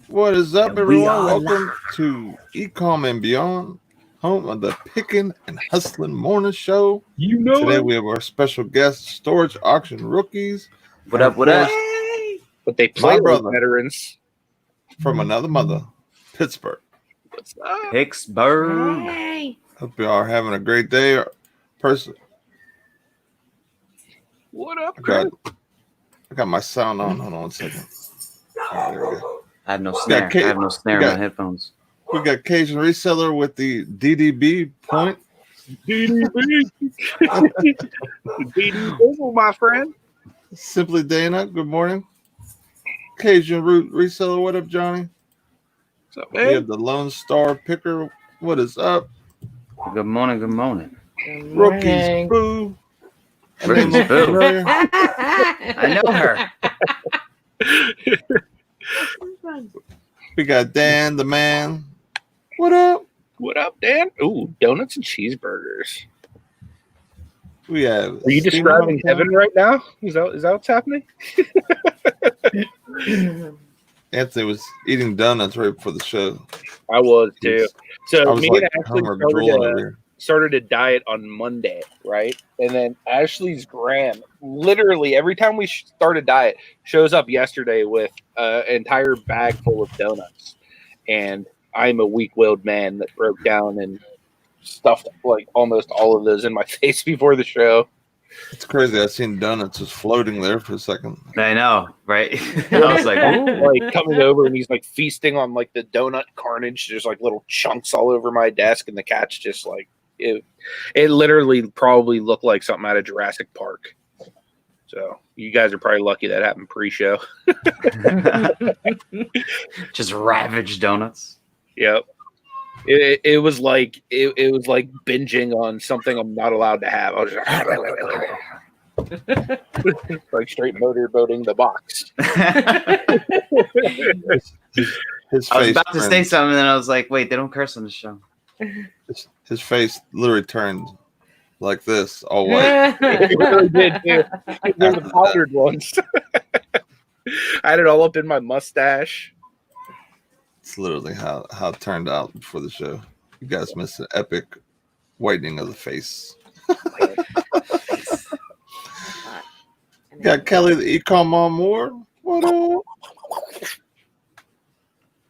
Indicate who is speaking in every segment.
Speaker 1: What is up,
Speaker 2: And we
Speaker 1: everyone?
Speaker 2: are
Speaker 1: Welcome to Ecom and Beyond, home of the Pickin and Hustlin morning show.
Speaker 3: You know
Speaker 1: Today
Speaker 3: it.
Speaker 1: we have our special guest, Storage Auction Rookies.
Speaker 2: What
Speaker 1: and
Speaker 2: up,
Speaker 1: of
Speaker 2: what up?
Speaker 1: course,
Speaker 3: But they play like
Speaker 1: brother.
Speaker 3: veterans.
Speaker 1: from another mother, Pittsburgh.
Speaker 3: What's up?
Speaker 2: Pittsburgh.
Speaker 1: Hope you are having a great day. Person,
Speaker 3: What up,
Speaker 1: I
Speaker 3: Chris?
Speaker 1: got my sound on. Hold on 1 second. All right, there we go.
Speaker 2: I have no snare.
Speaker 1: Kate-
Speaker 2: I have no snare
Speaker 1: we
Speaker 2: in
Speaker 1: got-
Speaker 2: my headphones.
Speaker 1: We got Cajun Reseller with the DDB point.
Speaker 3: DDB. DDB, my friend.
Speaker 1: Simply Dana, good morning. Cajun Root Reseller, what up, Johnny?
Speaker 3: What's up,
Speaker 1: We
Speaker 3: man?
Speaker 1: have the Lone Star Picker, what is up?
Speaker 2: Good morning, good morning.
Speaker 1: Rookies Boo. And
Speaker 2: Rookies
Speaker 1: then
Speaker 2: Boo.
Speaker 1: familiar.
Speaker 2: I know her.
Speaker 1: We got Dan the man. What up?
Speaker 3: What up, Dan? Ooh, donuts and cheeseburgers.
Speaker 1: We have.
Speaker 3: Are you
Speaker 1: Steve
Speaker 3: describing
Speaker 1: Humpton.
Speaker 3: heaven right now? Is that what's happening?
Speaker 1: Anthony was eating donuts right before the show.
Speaker 3: I was too.
Speaker 1: I
Speaker 3: So
Speaker 1: was
Speaker 3: me
Speaker 1: like,
Speaker 3: and Ashley
Speaker 1: Hummer drooling over here.
Speaker 3: started a diet on Monday, right? And then Ashley's gram, literally every time we start a diet, shows up yesterday with an entire bag full of donuts. And I'm a weak-willed man that broke down and stuffed like almost all of those in my face before the show.
Speaker 1: It's crazy. I seen donuts just floating there for a second.
Speaker 2: I know, right? I was like, ooh.
Speaker 3: Like coming over and he's like feasting on like the donut carnage. There's like little chunks all over my desk, and the cat's just like it literally probably looked like something out of Jurassic Park. So you guys are probably lucky that happened pre-show.
Speaker 2: Just ravaged donuts.
Speaker 3: Yep. It was like it was like binging on something I'm not allowed to have. I was just like straight motorboating the box.
Speaker 1: His
Speaker 2: I was
Speaker 1: face
Speaker 2: about to say
Speaker 1: turned-
Speaker 2: something, and I was like, wait, they don't curse on the show.
Speaker 1: His face literally turned like this, all white.
Speaker 3: It really did too. They're the powdered ones. I had it all up in my mustache.
Speaker 1: It's literally how it turned out before the show. You guys missed an epic whitening of the face. Got Kelly the Ecom on board. What up?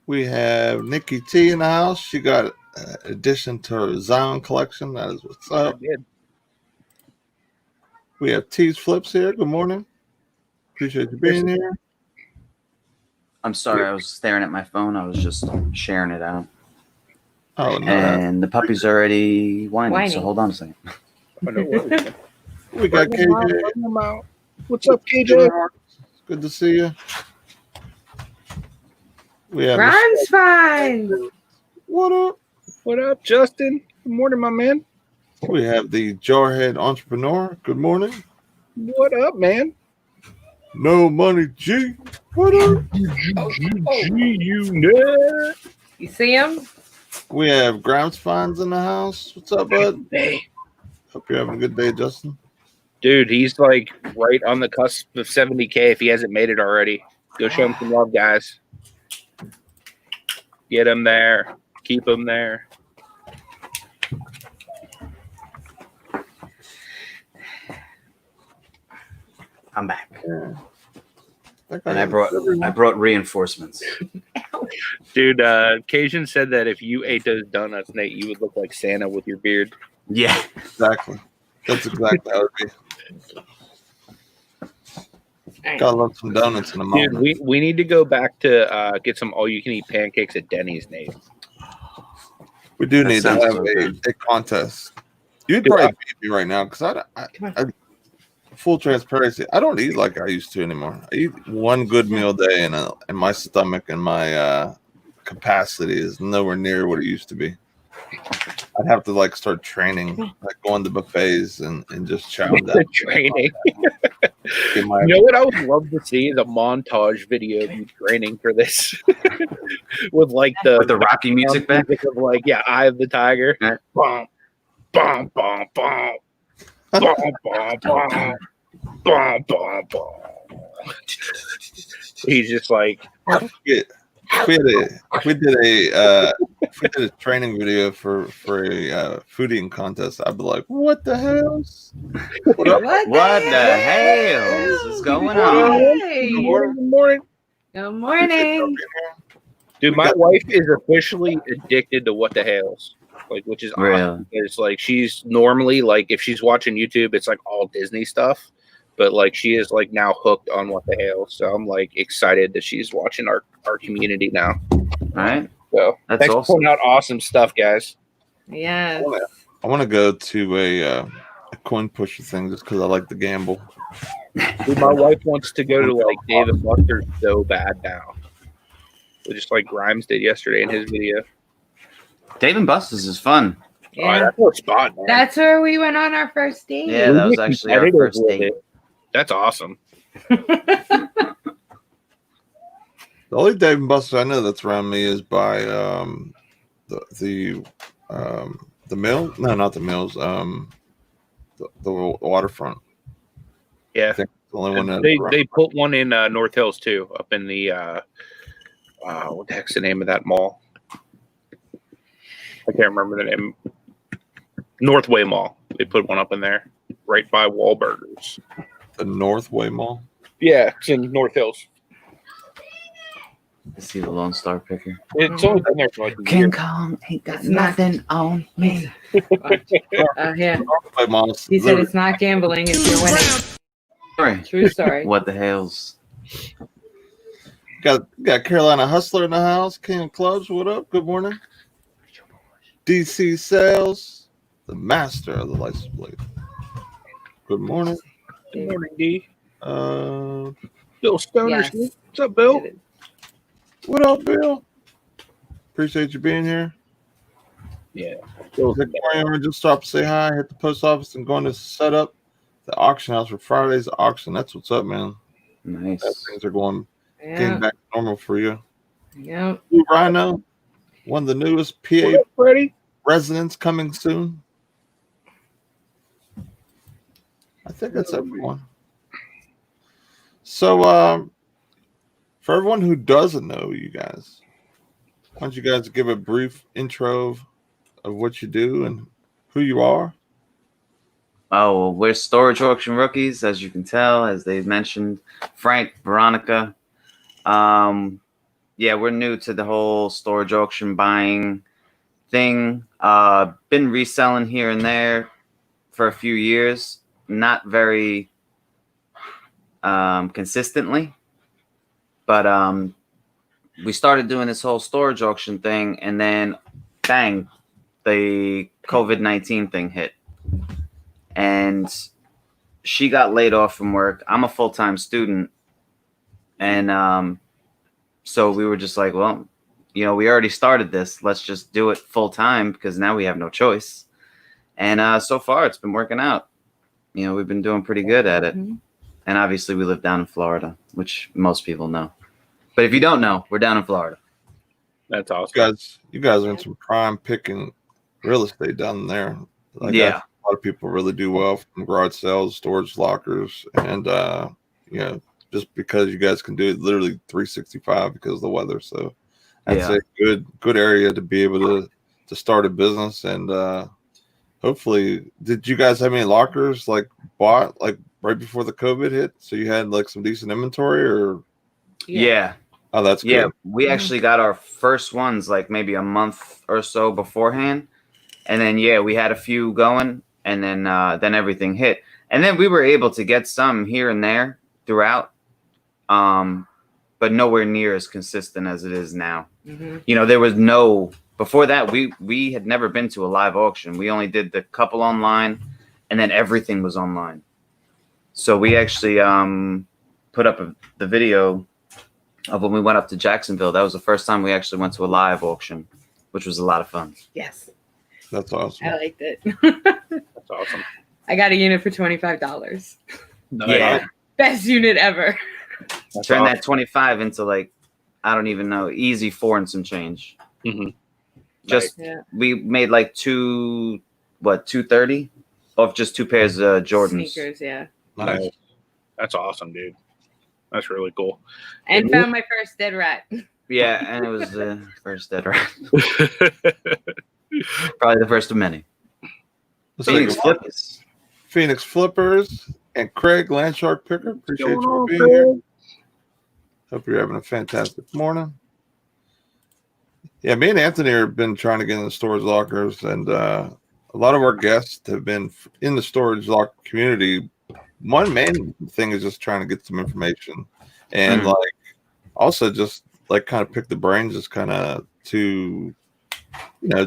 Speaker 1: We have Nikki T in the house. She got an addition to her Zion collection. That is what's
Speaker 3: I
Speaker 1: up.
Speaker 3: did.
Speaker 1: We have T's Flips here. Good morning. Appreciate you being here.
Speaker 2: I'm sorry, I was staring at my phone. I was just sharing it out.
Speaker 1: Oh, no.
Speaker 2: And the puppy's already whining, so hold on a second.
Speaker 3: Oh, no worries.
Speaker 1: We got KJ.
Speaker 3: What's up, KJ?
Speaker 1: Good to see you. We have
Speaker 4: Ron's fine.
Speaker 1: What up?
Speaker 3: What up, Justin? Good morning, my man.
Speaker 1: We have the Jarhead Entrepreneur. Good morning.
Speaker 3: What up, man?
Speaker 1: No Money G. What up?
Speaker 3: G-Unit.
Speaker 4: You see him?
Speaker 1: We have Grimes Fines in the house. What's up, bud?
Speaker 3: Hey.
Speaker 1: Hope you're having a good day, Justin.
Speaker 3: Dude, he's like right on the cusp of 70K if he hasn't made it already. Go show him some love, guys. Get him there. Keep him there.
Speaker 2: I'm back.
Speaker 1: That guy
Speaker 2: And I
Speaker 1: has
Speaker 2: brought
Speaker 1: everyone.
Speaker 2: reinforcements.
Speaker 3: Dude, Cajun said that if you ate those donuts, Nate, you would look like Santa with your beard.
Speaker 2: Yeah.
Speaker 1: Exactly. That's exactly how it would be. Gotta love some donuts in a
Speaker 3: Dude,
Speaker 1: moment.
Speaker 3: we need to go back to get some all-you-can-eat pancakes at Denny's, Nate.
Speaker 1: We do
Speaker 2: That
Speaker 1: need to
Speaker 2: sounds
Speaker 1: have
Speaker 2: so
Speaker 1: a
Speaker 2: good.
Speaker 1: contest. You'd
Speaker 3: Dude,
Speaker 1: probably beat me right now because I full transparency, I don't eat like I used to anymore. I eat one good meal a day, and my stomach and my capacity is nowhere near what it used to be. I'd have to like start training, like going to buffets and just chow down.
Speaker 3: The training.
Speaker 1: Get my-
Speaker 3: You know what I would love to see is a montage video of you training for this, with like
Speaker 2: With the Rocky music back.
Speaker 3: of like Eye of the Tiger.
Speaker 2: Yeah.
Speaker 3: Bum, bum, bum, bum. Bum, bum, bum. Bum, bum, bum. He's just like,
Speaker 1: I if we did a training video for a food eating contest, I'd be like, "What the hell? What up?"
Speaker 2: What the hell is going on?
Speaker 4: Hey.
Speaker 3: Good morning. Good morning.
Speaker 4: Good
Speaker 1: Appreciate y'all
Speaker 4: morning.
Speaker 1: being here.
Speaker 3: Dude,
Speaker 1: We
Speaker 3: my
Speaker 1: got-
Speaker 3: wife is officially addicted to What the Hales. Like, which is
Speaker 2: Really?
Speaker 3: awesome. It's like she's normally like if she's watching YouTube, it's like all Disney stuff. But like she is like now hooked on What the Hales. So I'm like excited that she's watching our community now.
Speaker 2: All right.
Speaker 3: So
Speaker 2: That's
Speaker 3: thanks for
Speaker 2: awesome.
Speaker 3: putting out awesome stuff, guys.
Speaker 4: Yes.
Speaker 1: I want to go to a coin pusher thing just because I like to gamble.
Speaker 3: Dude, my wife wants to go to like Dave and Buster's so bad now. Just like Grimes did yesterday in his video.
Speaker 2: Dave and Buster's is fun.
Speaker 3: Oh,
Speaker 4: Yeah.
Speaker 3: that's a spot, man.
Speaker 4: That's where we went on our first date.
Speaker 2: Yeah, that was actually our
Speaker 3: Competitive
Speaker 2: first
Speaker 3: with
Speaker 2: date.
Speaker 3: it. That's awesome.
Speaker 1: The only Dave and Buster's I know that's around me is by the mill. No, not the mills. The waterfront.
Speaker 3: Yeah.
Speaker 1: I think the only one that's around.
Speaker 3: They put one in North Hills too, up in the what the heck's the name of that mall? I can't remember the name. Northway Mall. They put one up in there, right by Wahlburgers.
Speaker 1: The Northway Mall.
Speaker 3: Yeah, it's in North Hills.
Speaker 2: I see the Lone Star Picker.
Speaker 3: It's only been there for like a year.
Speaker 2: King Kong ain't got
Speaker 4: It's not-
Speaker 2: nothing on me.
Speaker 4: Yeah.
Speaker 1: Northway Mall.
Speaker 4: He said it's not gambling if you're winning.
Speaker 2: Sorry.
Speaker 4: True story.
Speaker 2: What the hell's?
Speaker 1: Got Carolina Hustler in the house. King of Clubs. What up? Good morning. DC Sales, the master of the license plate. Good morning.
Speaker 3: Good morning, D. Bill Stoner.
Speaker 4: Yes.
Speaker 3: What's up, Bill?
Speaker 1: What up, Bill? Appreciate you being here.
Speaker 3: Yeah.
Speaker 1: Good morning. Just stopped to say hi. Hit the post office and going to set up the auction house for Friday's auction. That's what's up, man.
Speaker 2: Nice.
Speaker 1: Things are getting
Speaker 4: Yeah.
Speaker 1: back to normal for you.
Speaker 4: Yeah.
Speaker 1: Blue Rhino, one of the newest
Speaker 3: What
Speaker 1: PA
Speaker 3: up, Freddie?
Speaker 1: residents coming soon. I think that's everyone. So, for everyone who doesn't know you guys, why don't you guys give a brief intro of what you do and who you are?
Speaker 2: Oh, well, we're storage auction rookies, as you can tell, as they've mentioned. Frank, Veronica. Yeah, we're new to the whole storage auction buying thing. Been reselling here and there for a few years, not very consistently, but we started doing this whole storage auction thing, and then bang, the COVID-19 thing hit. And she got laid off from work. I'm a full-time student. And so we were just like, well, you know, we already started this. Let's just do it full-time because now we have no choice. And so far, it's been working out. You know, we've been doing pretty good at it.
Speaker 4: Mm-hmm.
Speaker 2: And obviously, we live down in Florida, which most people know. But if you don't know, we're down in Florida.
Speaker 3: That's awesome.
Speaker 1: You guys are in some prime picking real estate down there. Like
Speaker 2: Yeah.
Speaker 1: a lot of people really do well from garage sales, storage lockers, and you know, just because you guys can do it literally 365 because of the weather. So that's
Speaker 2: Yeah.
Speaker 1: a good area to be able to start a business. And hopefully, did you guys have any lockers like bought like right before the COVID hit? So you had like some decent inventory, or
Speaker 2: Yeah.
Speaker 1: oh, that's good.
Speaker 2: Yeah, we actually got our first ones like maybe a month or so beforehand, and then yeah, we had a few going, and then everything hit, and then we were able to get some here and there throughout, but nowhere near as consistent as it is now.
Speaker 4: Mm-hmm.
Speaker 2: You know, there was no before that. We had never been to a live auction. We only did the couple online, and then everything was online. So we actually put up the video of when we went up to Jacksonville. That was the first time we actually went to a live auction, which was a lot of fun.
Speaker 4: Yes.
Speaker 1: That's awesome.
Speaker 4: I liked it.
Speaker 3: That's awesome.
Speaker 4: I got a unit for $25.
Speaker 2: Yeah,
Speaker 4: Best unit ever.
Speaker 3: That's
Speaker 2: turn
Speaker 3: awesome.
Speaker 2: that 25 into like, I don't even know, easy 4 and some change.
Speaker 3: Mhm.
Speaker 2: Just
Speaker 4: Yeah.
Speaker 2: we made like 230 of just 2 pairs of Jordans.
Speaker 4: Sneakers, yeah.
Speaker 1: Nice.
Speaker 3: That's awesome, dude. That's really cool.
Speaker 4: And
Speaker 3: Mhm.
Speaker 4: found my first dead rat.
Speaker 2: Yeah, and it was the first dead rat. Probably the first of many.
Speaker 1: Let's
Speaker 2: Phoenix
Speaker 1: take a-
Speaker 2: Flippers.
Speaker 1: Phoenix Flippers and Craig Landshark Picker. Appreciate
Speaker 3: Going
Speaker 1: you
Speaker 3: on,
Speaker 1: for being here.
Speaker 3: Craig?
Speaker 1: Hope you're having a fantastic morning. Yeah, me and Anthony have been trying to get in the storage lockers, and a lot of our guests have been in the storage locker community. One main thing is just trying to get some information, and like also just like kind of pick the brains, just kind of to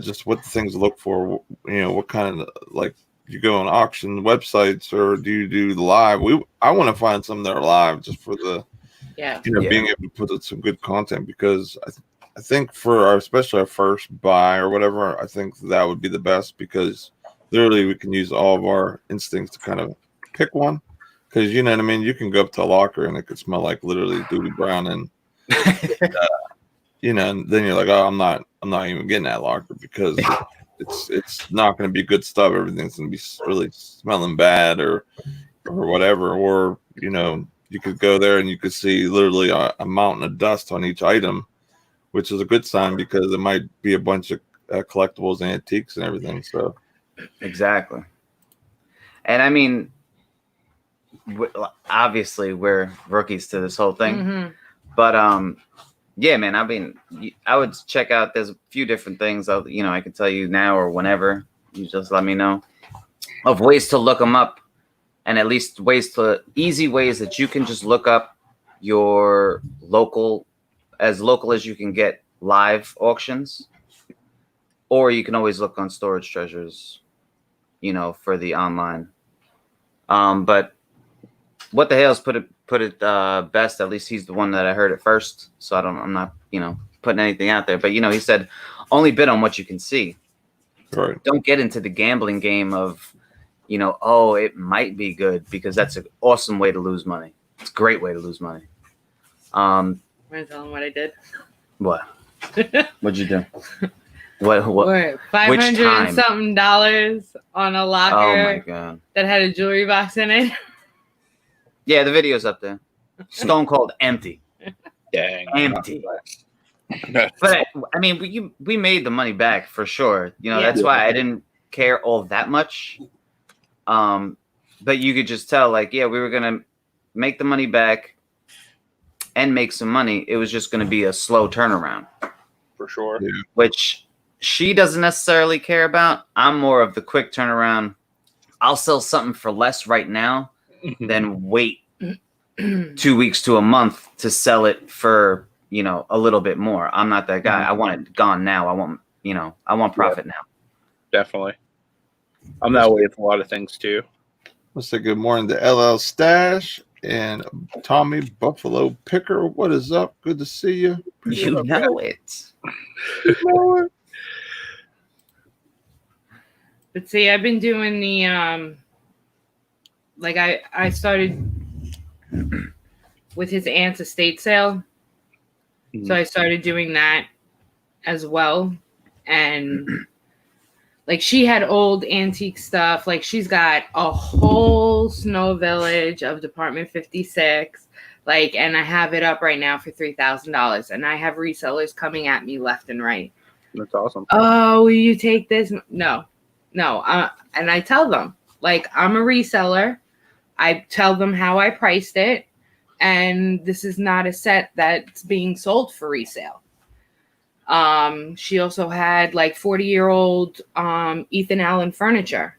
Speaker 1: just what the things to look for. What kind of like you go on auction websites or do you do the live? I want to find some that are live just for the being able to put out some good content, because I think for especially our first buy or whatever, I think that would be the best, because literally we can use all of our instincts to kind of pick one, because you know what I mean. You can go up to a locker and it could smell like literally Doobie Brown, and and then you're like, oh, I'm not even getting that locker, because it's not going to be good stuff. Everything's going to be really smelling bad or whatever, or you could go there and you could see literally a mountain of dust on each item, which is a good sign, because it might be a bunch of collectibles and antiques and everything. So
Speaker 2: exactly. And I mean, obviously we're rookies to this whole thing, but yeah, man. I mean, I would check out. There's a few different things. I can tell you now or whenever. You just let me know of ways to look them up, and at least easy ways that you can just look up your local as you can get live auctions, or you can always look on Storage Treasures, for the online. But what the hell's put it best? At least he's the one that I heard it first, so I'm not putting anything out there. But he said only bid on what you can see.
Speaker 1: Right.
Speaker 2: Don't get into the gambling game of oh, it might be good, because that's an awesome way to lose money. It's a great way to lose money.
Speaker 4: Want to tell him what I did?
Speaker 2: What? What'd you do? What?
Speaker 4: We're $500 and something on a locker.
Speaker 2: Oh my god!
Speaker 4: That had a jewelry box in it.
Speaker 2: Yeah, the video's up there. Stone cold empty.
Speaker 3: Dang.
Speaker 2: Empty. But I mean, we made the money back for sure. That's why I didn't care all that much. But you could just tell, like, yeah, we were gonna make the money back and make some money. It was just gonna be a slow turnaround.
Speaker 3: For sure. Yeah.
Speaker 2: Which she doesn't necessarily care about. I'm more of the quick turnaround. I'll sell something for less right now than wait 2 weeks to a month to sell it for, a little bit more. I'm not that guy. I want it gone now. I want profit now.
Speaker 3: Definitely. I'm that way with a lot of things too.
Speaker 1: Let's say good morning to LL Stash and Tommy Buffalo Picker. What is up? Good to see you.
Speaker 2: You know it.
Speaker 4: But see, I've been doing the I started with his aunt's estate sale. So I started doing that as well. And like, she had old antique stuff. Like, she's got a whole snow village of Department 56. Like, and I have it up right now for $3,000. And I have resellers coming at me left and right.
Speaker 3: That's awesome.
Speaker 4: Oh, will you take this? No. And I tell them, like, I'm a reseller. I tell them how I priced it. And this is not a set that's being sold for resale. She also had like 40-year-old Ethan Allen furniture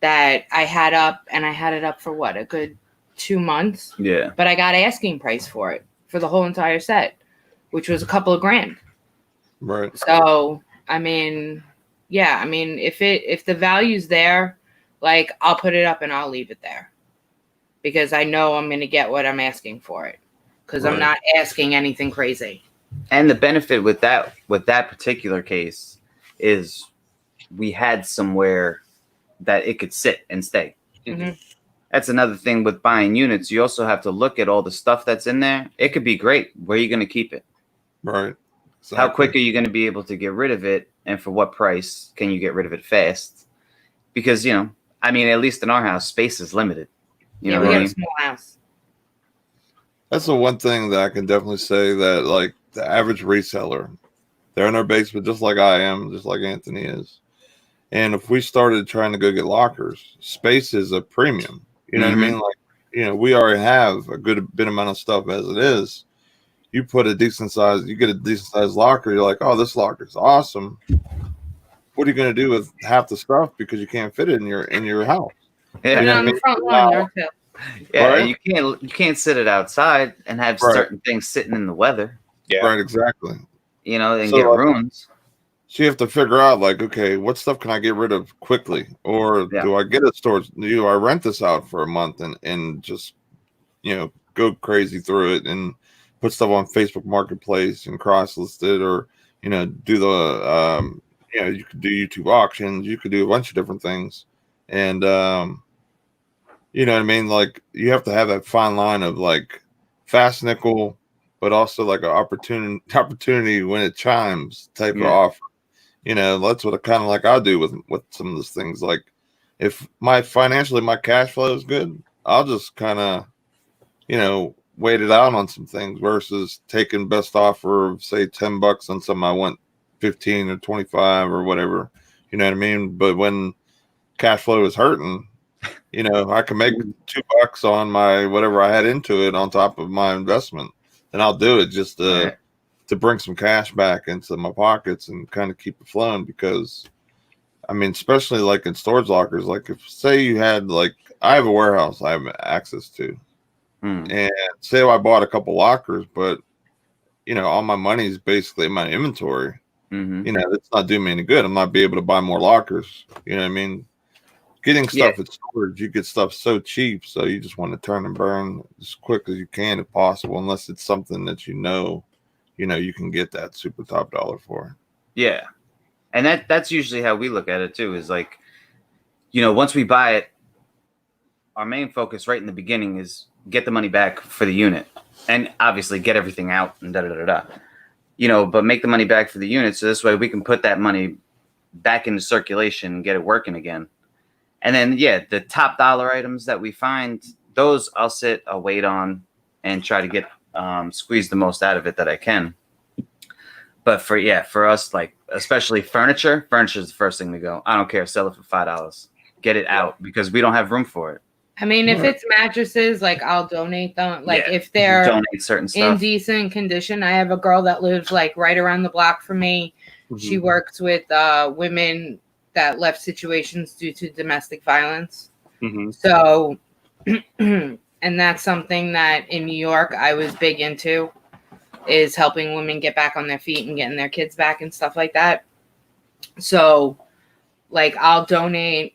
Speaker 4: that I had up, and I had it up for what, a good 2 months.
Speaker 2: Yeah. But
Speaker 4: I got asking price for it for the whole entire set, which was a couple of grand.
Speaker 1: Right.
Speaker 4: So, I mean, yeah, I mean, if the value's there, like, I'll put it up and I'll leave it there, because I know I'm going to get what I'm asking for it, because I'm not asking anything crazy.
Speaker 2: And the benefit with that particular case is we had somewhere that it could sit and stay.
Speaker 4: Mm-hmm.
Speaker 2: That's another thing with buying units. You also have to look at all the stuff that's in there. It could be great. Where are you going to keep it?
Speaker 1: Right. Exactly.
Speaker 2: How quick are you going to be able to get rid of it? And for what price can you get rid of it fast? Because, I mean, at least in our house, space is limited. You know
Speaker 4: we
Speaker 2: what
Speaker 4: got
Speaker 2: I mean?
Speaker 4: a small house.
Speaker 1: That's the one thing that I can definitely say that, like, the average reseller. They're in their basement just like I am, just like Anthony is. And if we started trying to go get lockers, space is a premium. You know what I mean? Like, you know, we already have a good bit amount of stuff as it is. You get a decent sized locker, you're like, oh, this locker is awesome. What are you going to do with half the stuff because you can't fit it in your house?
Speaker 2: Yeah,
Speaker 4: Put it on the front lawn, yard sale.
Speaker 2: yeah.
Speaker 1: Right.
Speaker 2: You can't sit it outside and have certain things sitting in the weather.
Speaker 3: Yeah.
Speaker 1: Right, exactly.
Speaker 2: You know, and get ruins.
Speaker 1: So you have to figure out, like, okay, what stuff can I get rid of quickly, or do I get a storage? Do I rent this out for a month and just, you know, go crazy through it and put stuff on Facebook Marketplace and cross list it, or, you know, do the you know, you could do YouTube auctions, you could do a bunch of different things, and you know what I mean? Like, you have to have that fine line of like fast nickel, but also like an opportunity when it chimes type of offer. You know, that's what I kind of like I do with some of those things. Like, if my cash flow is good, I'll just kind of, you know, wait it out on some things versus taking best offer of say $10 on something I want 15 or 25 or whatever. You know what I mean? But when cash flow is hurting, you know, I can make $2 on my whatever I had into it on top of my investment, then I'll do it just to bring some cash back into my pockets and kind of keep it flowing. Because I mean, especially like in storage lockers, like if say you had, like, I have a warehouse I have access to, and say I bought a couple lockers, but you know, all my money is basically in my inventory. You know, that's not doing me any good. I'm not be able to buy more lockers. You know what I mean? Getting stuff at storage, you get stuff so cheap, so you just want to turn and burn as quick as you can if possible, unless it's something that you know you can get that super top dollar for.
Speaker 2: Yeah. And that's usually how we look at it too, is like, you know, once we buy it, our main focus right in the beginning is get the money back for the unit, and obviously get everything out and you know, but make the money back for the unit, so this way we can put that money back into circulation and get it working again. And then the top dollar items that we find, those I'll wait on and try to get squeeze the most out of it that I can. But for us, like, especially furniture is the first thing to go. I don't care, sell it for $5, get it out, because we don't have room for it.
Speaker 4: I mean, if it's mattresses, like, I'll donate them. Like, if they're
Speaker 2: donate certain stuff
Speaker 4: in decent condition. I have a girl that lives like right around the block from me. She works with women that left situations due to domestic violence. So, and that's something that in New York I was big into, is helping women get back on their feet and getting their kids back and stuff like that. So, like, I'll donate,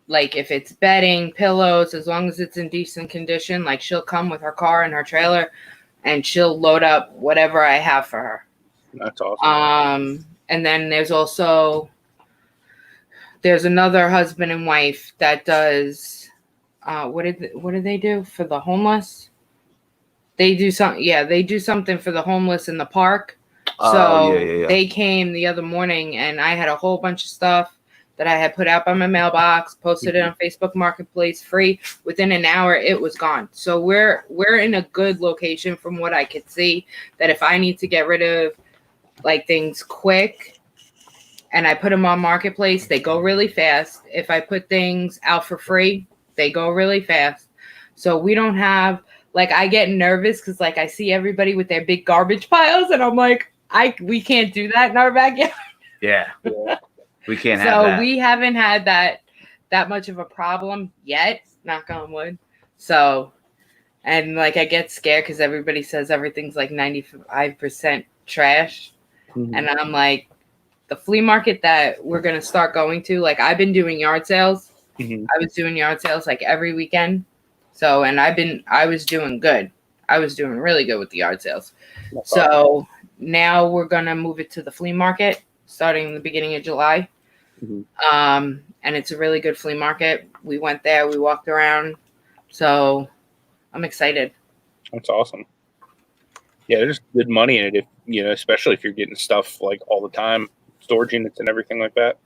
Speaker 4: like, if it's bedding, pillows, as long as it's in decent condition. Like, she'll come with her car and her trailer, and she'll load up whatever I have for her.
Speaker 3: That's awesome.
Speaker 4: And then there's another husband and wife that does, what do they do for the homeless? They do something for the homeless in the park. They came the other morning, and I had a whole bunch of stuff that I had put out by my mailbox, posted it on Facebook Marketplace free. Within an hour, it was gone. So we're in a good location from what I could see, that if I need to get rid of like things quick and I put them on Marketplace, they go really fast. If I put things out for free, they go really fast. So we don't have, like, I get nervous because, like, I see everybody with their big garbage piles, and I'm like, we can't do that in our backyard.
Speaker 2: Yeah. We can't have that.
Speaker 4: So we haven't had that much of a problem yet, knock on wood. So, and like, I get scared because everybody says everything's like 95% trash. And I'm like, the flea market that we're going to start going to, like, I've been doing yard sales. I was doing yard sales like every weekend. So, and I was doing good. I was doing really good with the yard sales. That's awesome. Now we're going to move it to the flea market starting the beginning of July. And it's a really good flea market. We went there, we walked around. So I'm excited.
Speaker 3: That's awesome. Yeah, there's good money in it, if you know, especially if you're getting stuff like all the time, storage units and everything like that.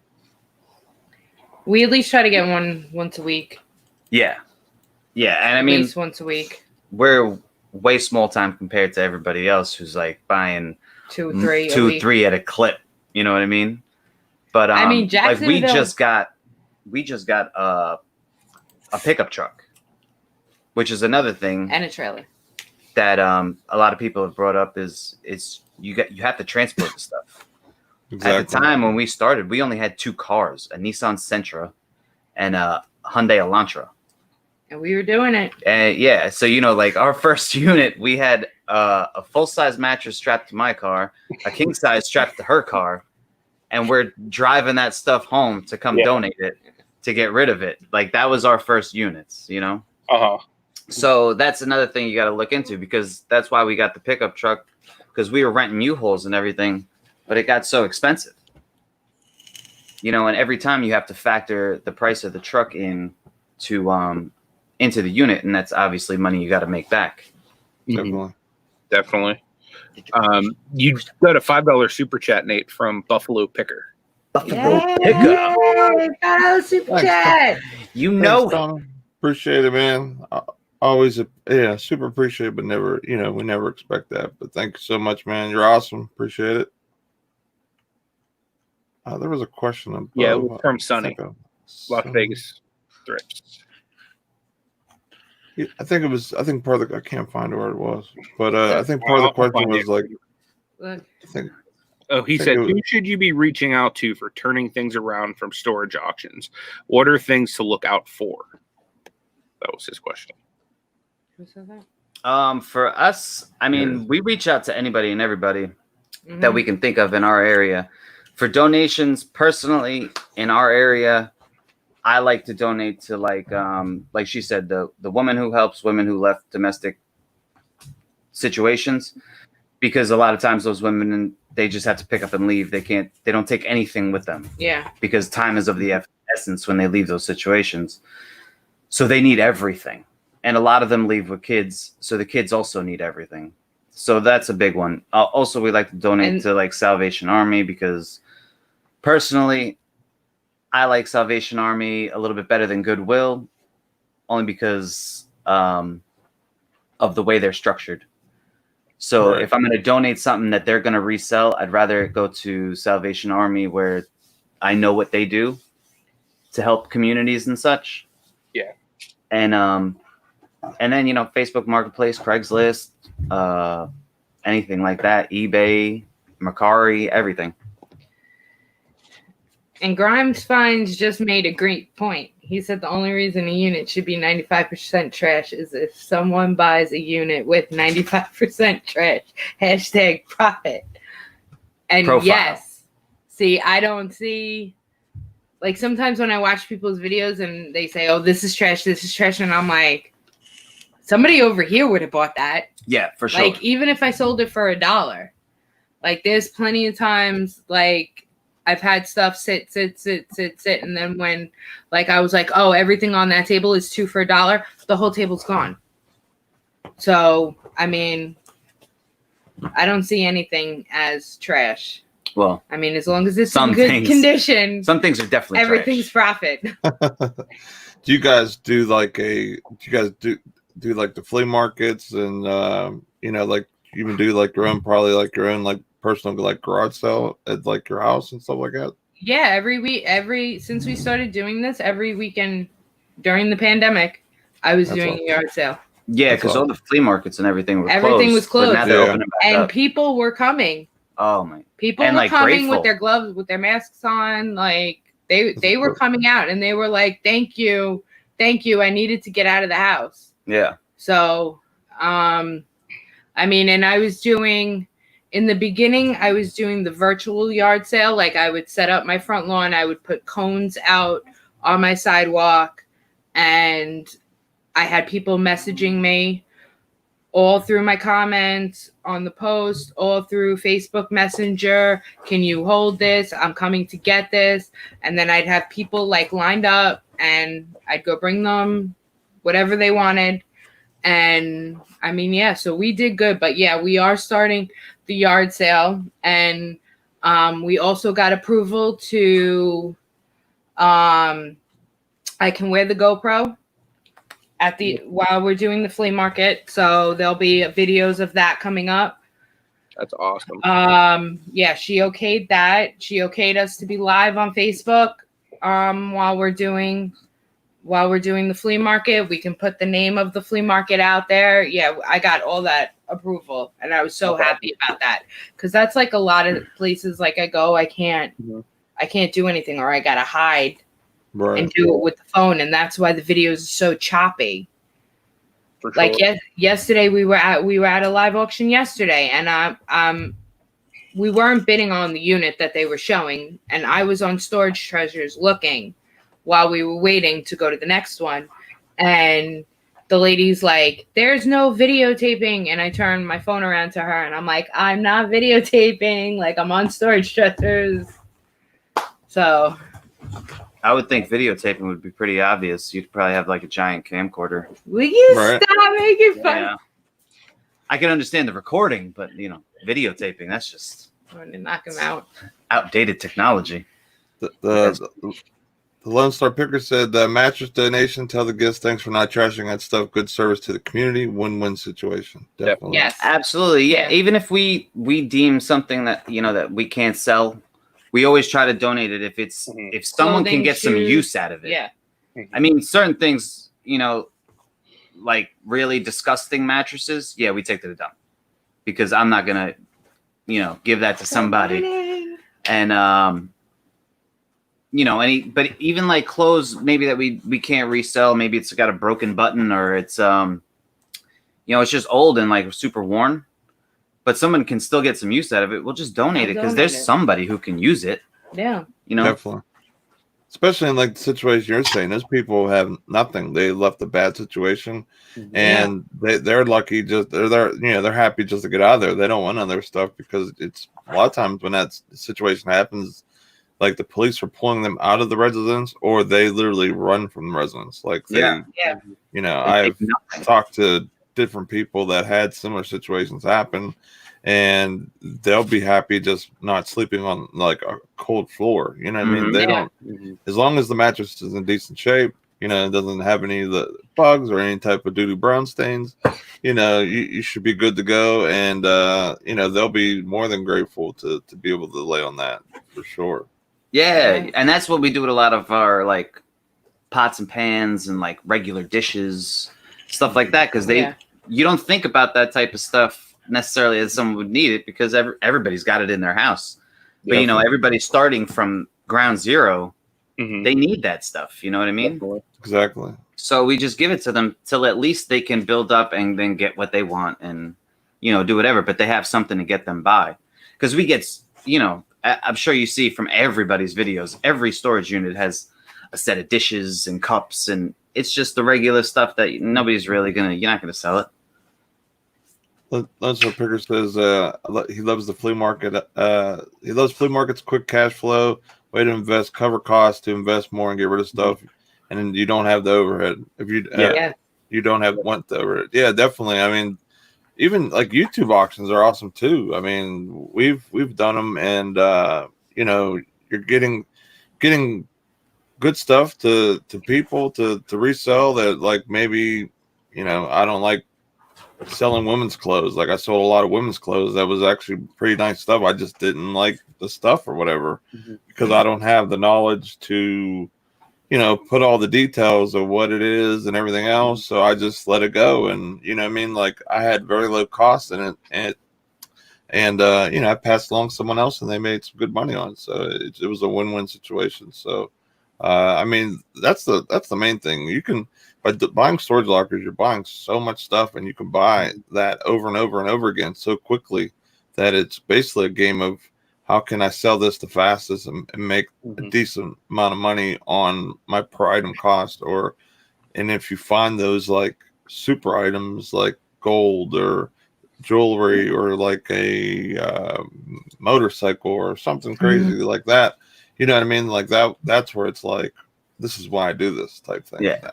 Speaker 4: We at least try to get one once a week.
Speaker 2: Yeah. And I mean,
Speaker 4: at least once a week.
Speaker 2: We're way small time compared to everybody else who's like buying
Speaker 4: 2 or 3 a
Speaker 2: two,
Speaker 4: week.
Speaker 2: 3 at a clip. You know what I mean? But
Speaker 4: I mean,
Speaker 2: like we
Speaker 4: Jacksonville-
Speaker 2: just got a pickup truck, which is another thing
Speaker 4: and a trailer.
Speaker 2: that a lot of people have brought up is you have to transport the stuff.
Speaker 1: Exactly.
Speaker 2: At the time when we started, we only had 2 cars, a Nissan Sentra and a Hyundai Elantra.
Speaker 4: And we were doing it.
Speaker 2: And yeah, so like our first unit, we had a full-size mattress strapped to my car, a king-size strapped to her car, and we're driving that stuff home to come donate it to get rid of it. Like that was our first units,
Speaker 3: Uh-huh.
Speaker 2: So that's another thing you got to look into, because that's why we got the pickup truck, because we were renting U-Hauls and everything, but it got so expensive. And every time you have to factor the price of the truck into the unit, and that's obviously money you got to make back.
Speaker 3: Definitely. You got a $5 super chat, Nate, from Buffalo Picker.
Speaker 2: Pickup.
Speaker 4: Buffalo Super Chat.
Speaker 2: Thanks,
Speaker 1: Tom. Appreciate it, man. Always, super appreciate it, but never, we never expect that. But thank you so much, man. You're awesome. Appreciate it. There was a question above.
Speaker 3: Yeah, it was from Sonny, Las Vegas Thrifts.
Speaker 1: I think part of I can't find where it was, but I think part of the question was like, I think.
Speaker 3: Oh, he said, who should you be reaching out to for turning things around from storage auctions? What are things to look out for? That was his question.
Speaker 4: Who said that?
Speaker 2: For us, I mean, we reach out to anybody and everybody that we can think of in our area. For donations, personally, in our area, I like to donate to like she said, the woman who helps women who left domestic situations, because a lot of times those women, they just have to pick up and leave. They don't take anything with them.
Speaker 4: Yeah.
Speaker 2: Because time is of the essence when they leave those situations. So they need everything. And a lot of them leave with kids. So the kids also need everything. So that's a big one. Also, we like to donate to like Salvation Army, because personally, I like Salvation Army a little bit better than Goodwill, only because of the way they're structured. So if I'm going to donate something that they're going to resell, I'd rather it go to Salvation Army, where I know what they do to help communities and such.
Speaker 3: Yeah.
Speaker 2: And then, Facebook Marketplace, Craigslist, anything like that, eBay, Mercari, everything.
Speaker 4: And Grimes Fines just made a great point. He said the only reason a unit should be 95% trash is if someone buys a unit with 95% trash. # profit. And
Speaker 2: Profile.
Speaker 4: yes, see, I don't see, like sometimes when I watch people's videos and they say, oh, this is trash. And I'm like, somebody over here would have bought that.
Speaker 2: Yeah, for sure.
Speaker 4: Like, even if I sold it for $1, like there's plenty of times, like, I've had stuff sit. And then when like, I was like, oh, everything on that table is 2 for $1, the whole table's gone. So, I mean, I don't see anything as trash.
Speaker 2: Well,
Speaker 4: I mean, as long as it's in good condition.
Speaker 2: Some things are definitely
Speaker 4: everything's
Speaker 2: trash.
Speaker 4: Profit.
Speaker 1: Do you guys do like do like the flea markets and, like you even do like your own, probably like your own, like personal like garage sale at like your house and stuff like that?
Speaker 4: Yeah, every week, since we started doing this, every weekend during the pandemic, I was doing a yard sale.
Speaker 2: Yeah, because all the flea markets and everything were closed.
Speaker 4: Everything was closed.
Speaker 2: Now they're opening back
Speaker 4: and
Speaker 2: up.
Speaker 4: People were coming.
Speaker 2: Oh my!
Speaker 4: People
Speaker 2: and
Speaker 4: were
Speaker 2: like
Speaker 4: coming
Speaker 2: grateful.
Speaker 4: with their gloves, with their masks on. Like they were coming out and they were like, "Thank you, I needed to get out of the house."
Speaker 2: Yeah.
Speaker 4: So, I mean, and I was doing. In the beginning, I was doing the virtual yard sale. Like I would set up my front lawn. I would put cones out on my sidewalk. And I had people messaging me all through my comments on the post, all through Facebook Messenger. Can you hold this? I'm coming to get this. And then I'd have people like lined up and I'd go bring them whatever they wanted. And I mean, yeah, so we did good. But yeah, we are starting the yard sale, and we also got approval to I can wear the GoPro while we're doing the flea market, so there'll be videos of that coming up.
Speaker 3: That's awesome.
Speaker 4: Yeah, she okayed that. She okayed us to be live on Facebook while we're doing the flea market. We can put the name of the flea market out there. Yeah, I got all that approval, and I was so happy about that, because that's like a lot of places like I go, I can't do anything, or I gotta hide and do it with the phone, and that's why the videos are so choppy.
Speaker 3: For sure.
Speaker 4: Like yesterday we were at a live auction yesterday, and we weren't bidding on the unit that they were showing, and I was on Storage Treasures looking while we were waiting to go to the next one, and the lady's like, "There's no videotaping," and I turned my phone around to her, and I'm like, "I'm not videotaping, like I'm on Storage Treasures." So
Speaker 2: I would think videotaping would be pretty obvious. You'd probably have like a giant camcorder.
Speaker 4: will you stop making fun?
Speaker 2: Yeah. I can understand the recording, but videotaping, that's just
Speaker 4: I'm gonna knock him out.
Speaker 2: outdated technology.
Speaker 1: The Lone Star Picker said, mattress donation, tell the guests thanks for not trashing that stuff. Good service to the community. Win-win situation. Definitely.
Speaker 4: Yes.
Speaker 2: Absolutely. Yeah. Even if we deem something that, that we can't sell, we always try to donate it if someone
Speaker 4: Clothing,
Speaker 2: can get some
Speaker 4: shoes.
Speaker 2: use out of it.
Speaker 4: Yeah.
Speaker 2: I mean, certain things, like really disgusting mattresses, yeah, we take to the dump, because I'm not going to, give that to somebody. And, but even like clothes, maybe that we can't resell, maybe it's got a broken button, or it's, it's just old and like super worn, but someone can still get some use out of it. We'll just donate it, because there's somebody who can use it.
Speaker 4: Yeah.
Speaker 1: Definitely. Especially in like the situation you're saying, those people have nothing. They left a bad situation, and they're lucky. They're happy just to get out of there. They don't want other stuff, because it's a lot of times when that situation happens, like the police are pulling them out of the residence, or they literally run from the residence. Like I've talked to different people that had similar situations happen, and they'll be happy just not sleeping on like a cold floor. You know what I mean? They don't, as long as the mattress is in decent shape, it doesn't have any of the bugs or any type of doo-doo brown stains, you should be good to go. And, they'll be more than grateful to be able to lay on that for sure.
Speaker 2: Yeah. And that's what we do with a lot of our like pots and pans and like regular dishes, stuff like that. Cause you don't think about that type of stuff necessarily as someone would need it, because everybody's got it in their house. But everybody's starting from ground zero. They need that stuff. You know what I mean?
Speaker 1: Exactly. So
Speaker 2: we just give it to them till at least they can build up and then get what they want and do whatever. But they have something to get them by, because we get I'm sure you see from everybody's videos, every storage unit has a set of dishes and cups, and it's just the regular stuff that nobody's really you're not gonna sell it.
Speaker 1: That's what Picker says. He loves the flea market. He loves flea markets, quick cash flow, way to invest, cover costs, to invest more and get rid of stuff, and then you don't have the overhead. If you you don't want the overhead. Yeah, definitely. I mean, even like YouTube auctions are awesome too. I mean, we've done them, and you're getting good stuff to people to resell that, like, maybe I don't like selling women's clothes. Like, I sold a lot of women's clothes that was actually pretty nice stuff. I just didn't like the stuff or whatever, because I don't have the knowledge to put all the details of what it is and everything else. So I just let it go, and I mean, like, I had very low cost in it, and I passed along to someone else and they made some good money on it. So it was a win-win situation. So I mean, that's the main thing. You can, by buying storage lockers, you're buying so much stuff, and you can buy that over and over and over again so quickly that it's basically a game of how can I sell this the fastest and make a decent amount of money on my per item cost. And if you find those like super items like gold or jewelry or like a motorcycle or something crazy like that, you know what I mean? Like that's where it's like, this is why I do this type thing.
Speaker 2: Yeah.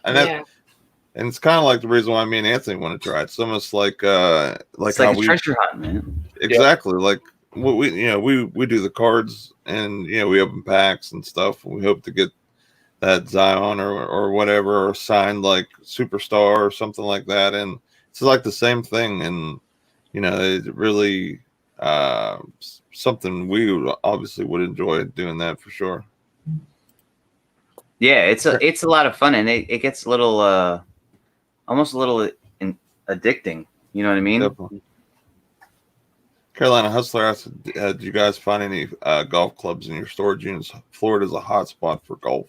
Speaker 1: And it's kind of like the reason why me and Anthony want to try it. It's almost like it's how we
Speaker 2: treasure hunt, man.
Speaker 1: Exactly. Yeah. Like we do the cards, and we open packs and stuff. We hope to get that Zion or whatever, or signed like Superstar or something like that. And it's like the same thing. And it really something we obviously would enjoy doing that for sure.
Speaker 2: Yeah, it's a lot of fun, and it gets a little almost a little addicting. You know what I mean?
Speaker 1: Definitely. Carolina Hustler asked, did you guys find any golf clubs in your storage units? Florida's a hot spot for golf.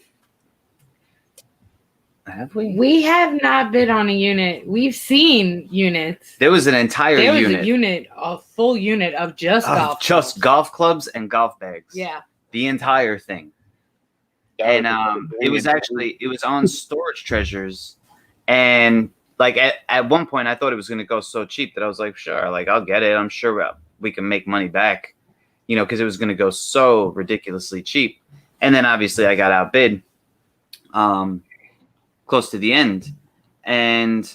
Speaker 2: Have we?
Speaker 4: We have not been on a unit. We've seen units.
Speaker 2: There was an entire
Speaker 4: There was
Speaker 2: unit.
Speaker 4: a unit, a full unit of just golf
Speaker 2: just
Speaker 4: clubs.
Speaker 2: golf clubs and golf bags.
Speaker 4: Yeah.
Speaker 2: The entire thing. And it was on Storage Treasures, and like at one point I thought it was going to go so cheap that I was like, sure, like I'll get it. I'm sure we can make money back, you know, because it was going to go so ridiculously cheap. And then obviously I got outbid close to the end, and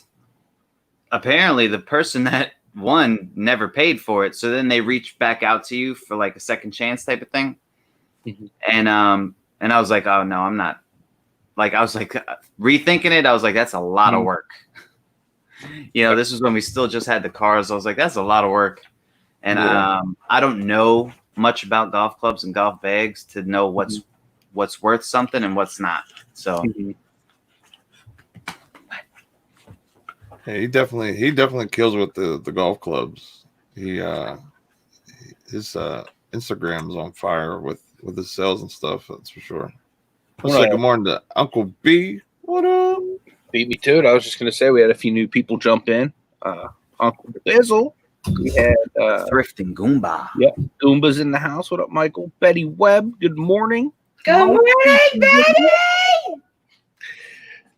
Speaker 2: apparently the person that won never paid for it. So then they reached back out to you for like a second chance type of thing. Mm-hmm. And I was like, oh no, I'm not. Like I was like rethinking it. I was like, that's a lot of work. You know, this was when we still just had the cars. I was like, that's a lot of work. And I don't know much about golf clubs and golf bags to know what's worth something and what's not. So
Speaker 1: yeah, he definitely kills with the golf clubs. His Instagram's on fire with his sales and stuff. That's for sure. Let's say good morning to Uncle B. What up?
Speaker 3: Beat me to it. I was just going to say we had a few new people jump in. Uncle Bizzle. We had
Speaker 2: Thrifting Goomba.
Speaker 3: Yeah, Goomba's in the house. What up, Michael? Betty Webb. Good morning.
Speaker 4: Good morning, Betty.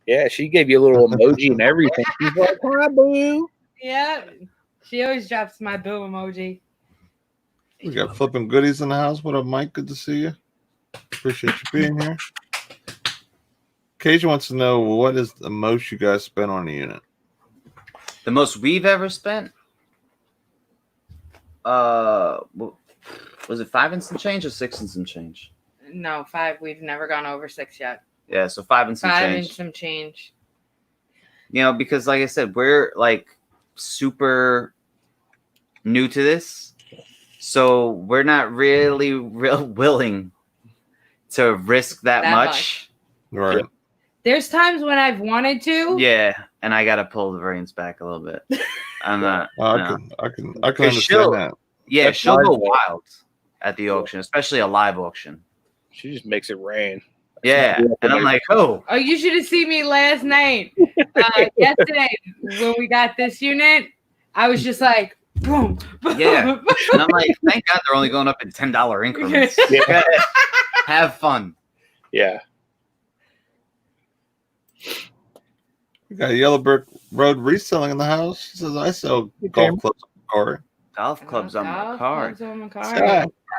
Speaker 3: Yeah, she gave you a little emoji and everything. She's like, hi, boo.
Speaker 4: Yeah, she always drops my boo emoji.
Speaker 1: We got flipping goodies in the house. What up, Mike? Good to see you. Appreciate you being here. Cage wants to know, what is the most you guys spent on a unit?
Speaker 2: The most we've ever spent? Was it 5 and some change or 6 and some change?
Speaker 4: No, 5. We've never gone over 6 yet.
Speaker 2: Yeah, so 5 and some
Speaker 4: 5
Speaker 2: change.
Speaker 4: and some change.
Speaker 2: You know, because like I said, we're like super new to this. So we're not really real willing to risk that much.
Speaker 1: Right.
Speaker 4: There's times when I've wanted to.
Speaker 2: Yeah, and I gotta pull the reins back a little bit. I'm not.
Speaker 1: I can understand that.
Speaker 2: Yeah,
Speaker 3: That's
Speaker 2: she'll go
Speaker 3: live.
Speaker 2: wild at the auction, especially a live auction.
Speaker 3: She just makes it rain.
Speaker 2: Yeah, and I'm like, oh.
Speaker 4: Oh, you should have seen me last night. Yesterday, when we got this unit, I was just like, boom.
Speaker 2: Yeah, and I'm like, thank God they're only going up in $10 increments.
Speaker 3: Yeah.
Speaker 2: Have fun.
Speaker 3: Yeah.
Speaker 1: We got Yellow Brick Road reselling in the house. She says, I sell golf clubs on my car.
Speaker 2: Golf clubs on my car.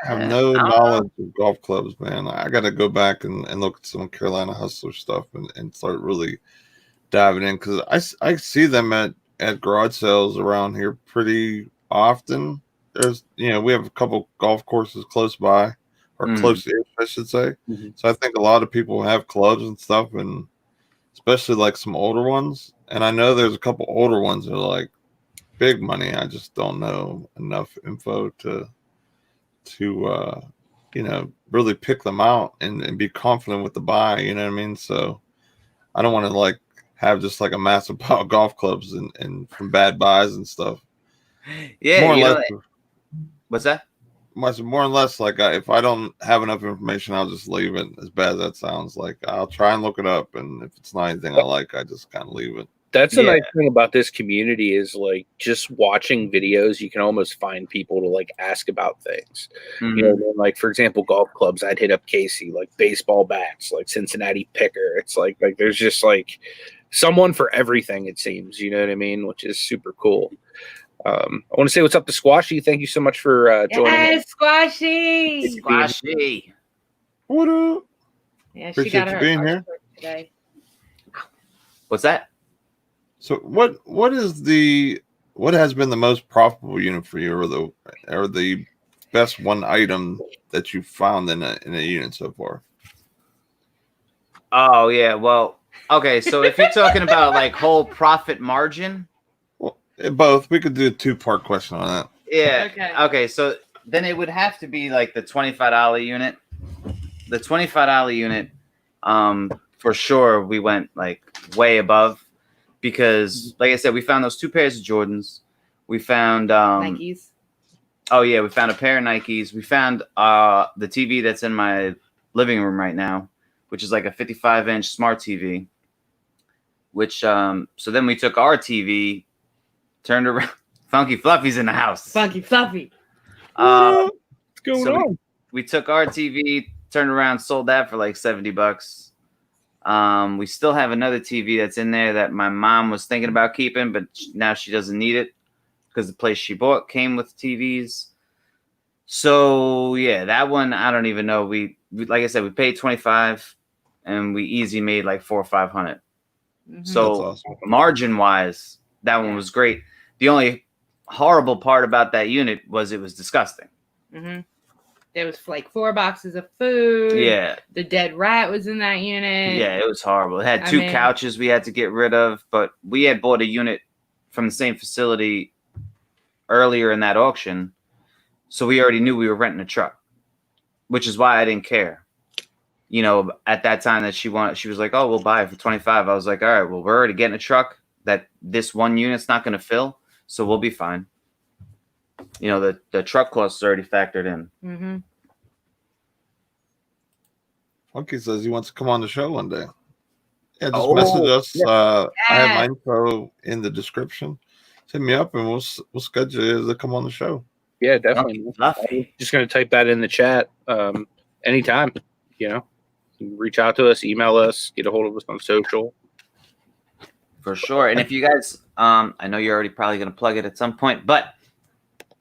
Speaker 1: I have no knowledge of golf clubs, man. I got to go back and look at some Carolina Hustler stuff and start really diving in, because I see them at garage sales around here pretty often. There's, we have a couple golf courses close by, or close-ish, I should say. Mm-hmm. So I think a lot of people have clubs and stuff, and especially like some older ones. And I know there's a couple older ones that are like big money. I just don't know enough info to really pick them out and be confident with the buy. You know what I mean? So I don't want to like have just like a massive pile of golf clubs and from bad buys and stuff.
Speaker 2: Yeah. What's that?
Speaker 1: More or less, like if I don't have enough information, I'll just leave it. As bad as that sounds, like I'll try and look it up, and if it's not anything I like, I just kind of leave it.
Speaker 3: That's the nice thing about this community is like just watching videos, you can almost find people to like ask about things. Mm-hmm. You know what I mean? Like, for example, golf clubs, I'd hit up Casey, like baseball bats, like Cincinnati Picker. It's like there's just like someone for everything, it seems, you know what I mean? Which is super cool. I want to say what's up to Squashy. Thank you so much for joining.
Speaker 4: Yes, Squashy.
Speaker 2: Squashy.
Speaker 1: What up?
Speaker 4: Yeah,
Speaker 1: Appreciate
Speaker 4: she got
Speaker 1: you
Speaker 4: her
Speaker 1: being here
Speaker 4: today.
Speaker 2: What's that?
Speaker 1: So what has been the most profitable unit for you, or the best one item that you found in a unit so far?
Speaker 2: Oh yeah, well, okay. So if you're talking about like whole profit margin,
Speaker 1: well, both. We could do a 2-part question on that.
Speaker 2: Yeah.
Speaker 4: Okay.
Speaker 2: Okay. So then it would have to be like the $25 unit. The $25 unit, for sure, we went like way above because, like I said, we found those 2 pairs of Jordans. We found
Speaker 4: Nikes.
Speaker 2: Oh yeah, we found a pair of Nikes. We found the TV that's in my living room right now, which is like a 55-inch smart TV. Which so then we took our TV, turned around. Funky Fluffy's in the house.
Speaker 4: Funky Fluffy.
Speaker 3: What's going
Speaker 2: so
Speaker 3: on?
Speaker 2: we took our TV, turned around, sold that for like $70. We still have another TV that's in there that my mom was thinking about keeping, but now she doesn't need it because the place she bought came with TVs. So yeah, that one I don't even know. We like I said, we paid $25 and we easy made like $400 or $500. So
Speaker 1: That's awesome.
Speaker 2: margin wise, that one was great. The only horrible part about that unit was it was disgusting.
Speaker 4: Mm-hmm. There was like 4 boxes of food.
Speaker 2: Yeah.
Speaker 4: The dead rat was in that unit.
Speaker 2: Yeah, it was horrible. It had 2 couches we had to get rid of, but we had bought a unit from the same facility earlier in that auction. So we already knew we were renting a truck, which is why I didn't care. You know, at that time that she was like, "Oh, we'll buy it for $25." I was like, "All right, well, we're already getting a truck that this one unit's not going to fill, so we'll be fine." You know, the truck cost is already factored in.
Speaker 4: Mm-hmm.
Speaker 1: Funky says he wants to come on the show one day. Yeah, just
Speaker 2: Oh,
Speaker 1: message us.
Speaker 3: yeah.
Speaker 1: I have my info in the description. Hit me up and we'll schedule you to come on the show.
Speaker 3: Yeah, definitely. I'm just going to type that in the chat anytime. You know, reach out to us, email us, get a hold of us on social.
Speaker 2: For sure. And if you guys, I know you're already probably going to plug it at some point, but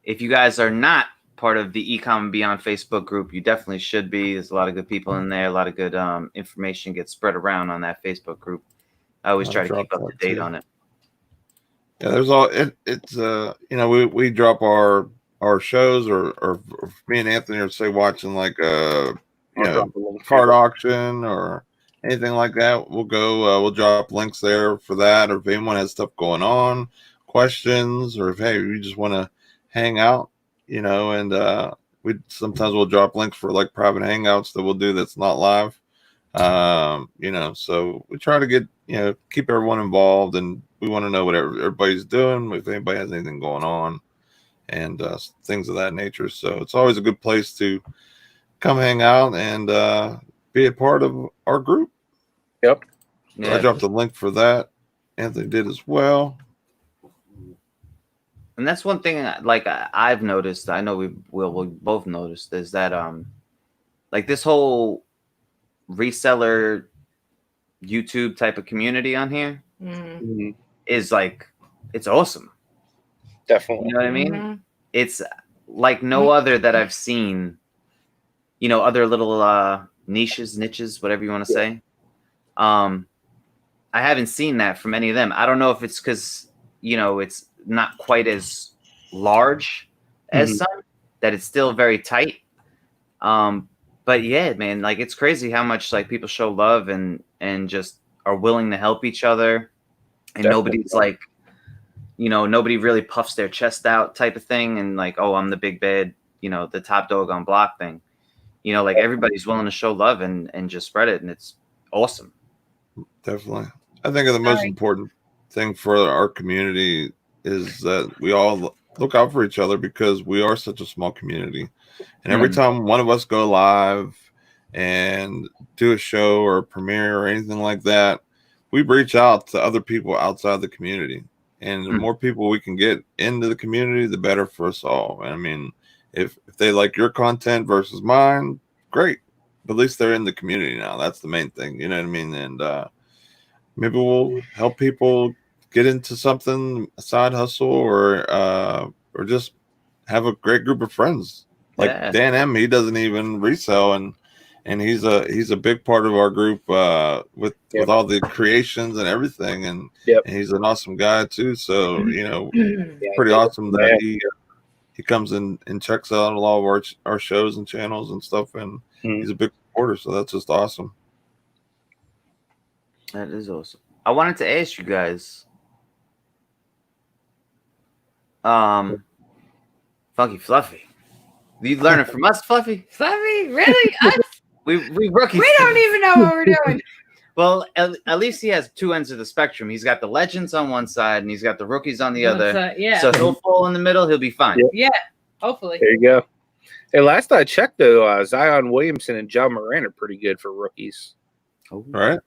Speaker 2: if you guys are not part of the Ecom and Beyond Facebook group, you definitely should be. There's a lot of good people in there. A lot of good information gets spread around on that Facebook group. I always try to keep up to date on it.
Speaker 1: Yeah, there's all it's you know, we drop our shows or me and Anthony are say watching like you know, card auction or anything like that. We'll go we'll drop links there for that, or if anyone has stuff going on, questions, or if hey, you just want to hang out, you know, and we sometimes we'll drop links for like private hangouts that we'll do that's not live. You know, so we try to get, you know, keep everyone involved, and we want to know what everybody's doing, if anybody has anything going on, and things of that nature. So it's always a good place to come hang out and be a part of our group.
Speaker 3: Yep.
Speaker 1: Yeah. I dropped a link for that. Anthony did as well.
Speaker 2: And that's one thing like I've noticed, I know we both noticed, is that like this whole reseller YouTube type of community on here is like, it's awesome.
Speaker 3: Definitely.
Speaker 2: You know what I mean? It's like no other that I've seen, you know, other little niches, whatever you want to say. I haven't seen that from any of them. I don't know if it's because, you know, it's not quite as large as some, that it's still very tight. But yeah, man, like it's crazy how much like people show love and just are willing to help each other, and nobody's like, you know, nobody really puffs their chest out type of thing, and like, oh, I'm the big bad, you know, the top dog on block thing. You know, like everybody's willing to show love and just spread it, and it's awesome. Definitely.
Speaker 1: I think the most important thing for our community is that we all look out for each other, because we are such a small community. And every time one of us go live and do a show or a premiere or anything like that, we reach out to other people outside the community. And the more people we can get into the community, the better for us all. I mean, if they like your content versus mine, great. But at least they're in the community now. That's the main thing. You know what I mean? And maybe we'll help people get into something, a side hustle, or just have a great group of friends. Like Dan M, he doesn't even resell, and he's a big part of our group with all the creations and everything, and he's an awesome guy too. So you know, pretty awesome that he comes in and checks out a lot of our shows and channels and stuff, and he's a big supporter. So that's just awesome.
Speaker 2: That is awesome. I wanted to ask you guys, Funky Fluffy. You learn it from us, Fluffy?
Speaker 4: Fluffy, really? Us?
Speaker 2: We rookies.
Speaker 4: We don't even know what we're doing.
Speaker 2: Well, at least he has two ends of the spectrum. He's got the legends on one side, and he's got the rookies on the other.
Speaker 4: Yeah.
Speaker 2: So he'll fall in the middle. He'll be fine.
Speaker 4: Yeah, hopefully.
Speaker 3: There you go. Hey, last I checked, though, Zion Williamson and John Moran are pretty good for rookies.
Speaker 1: All right.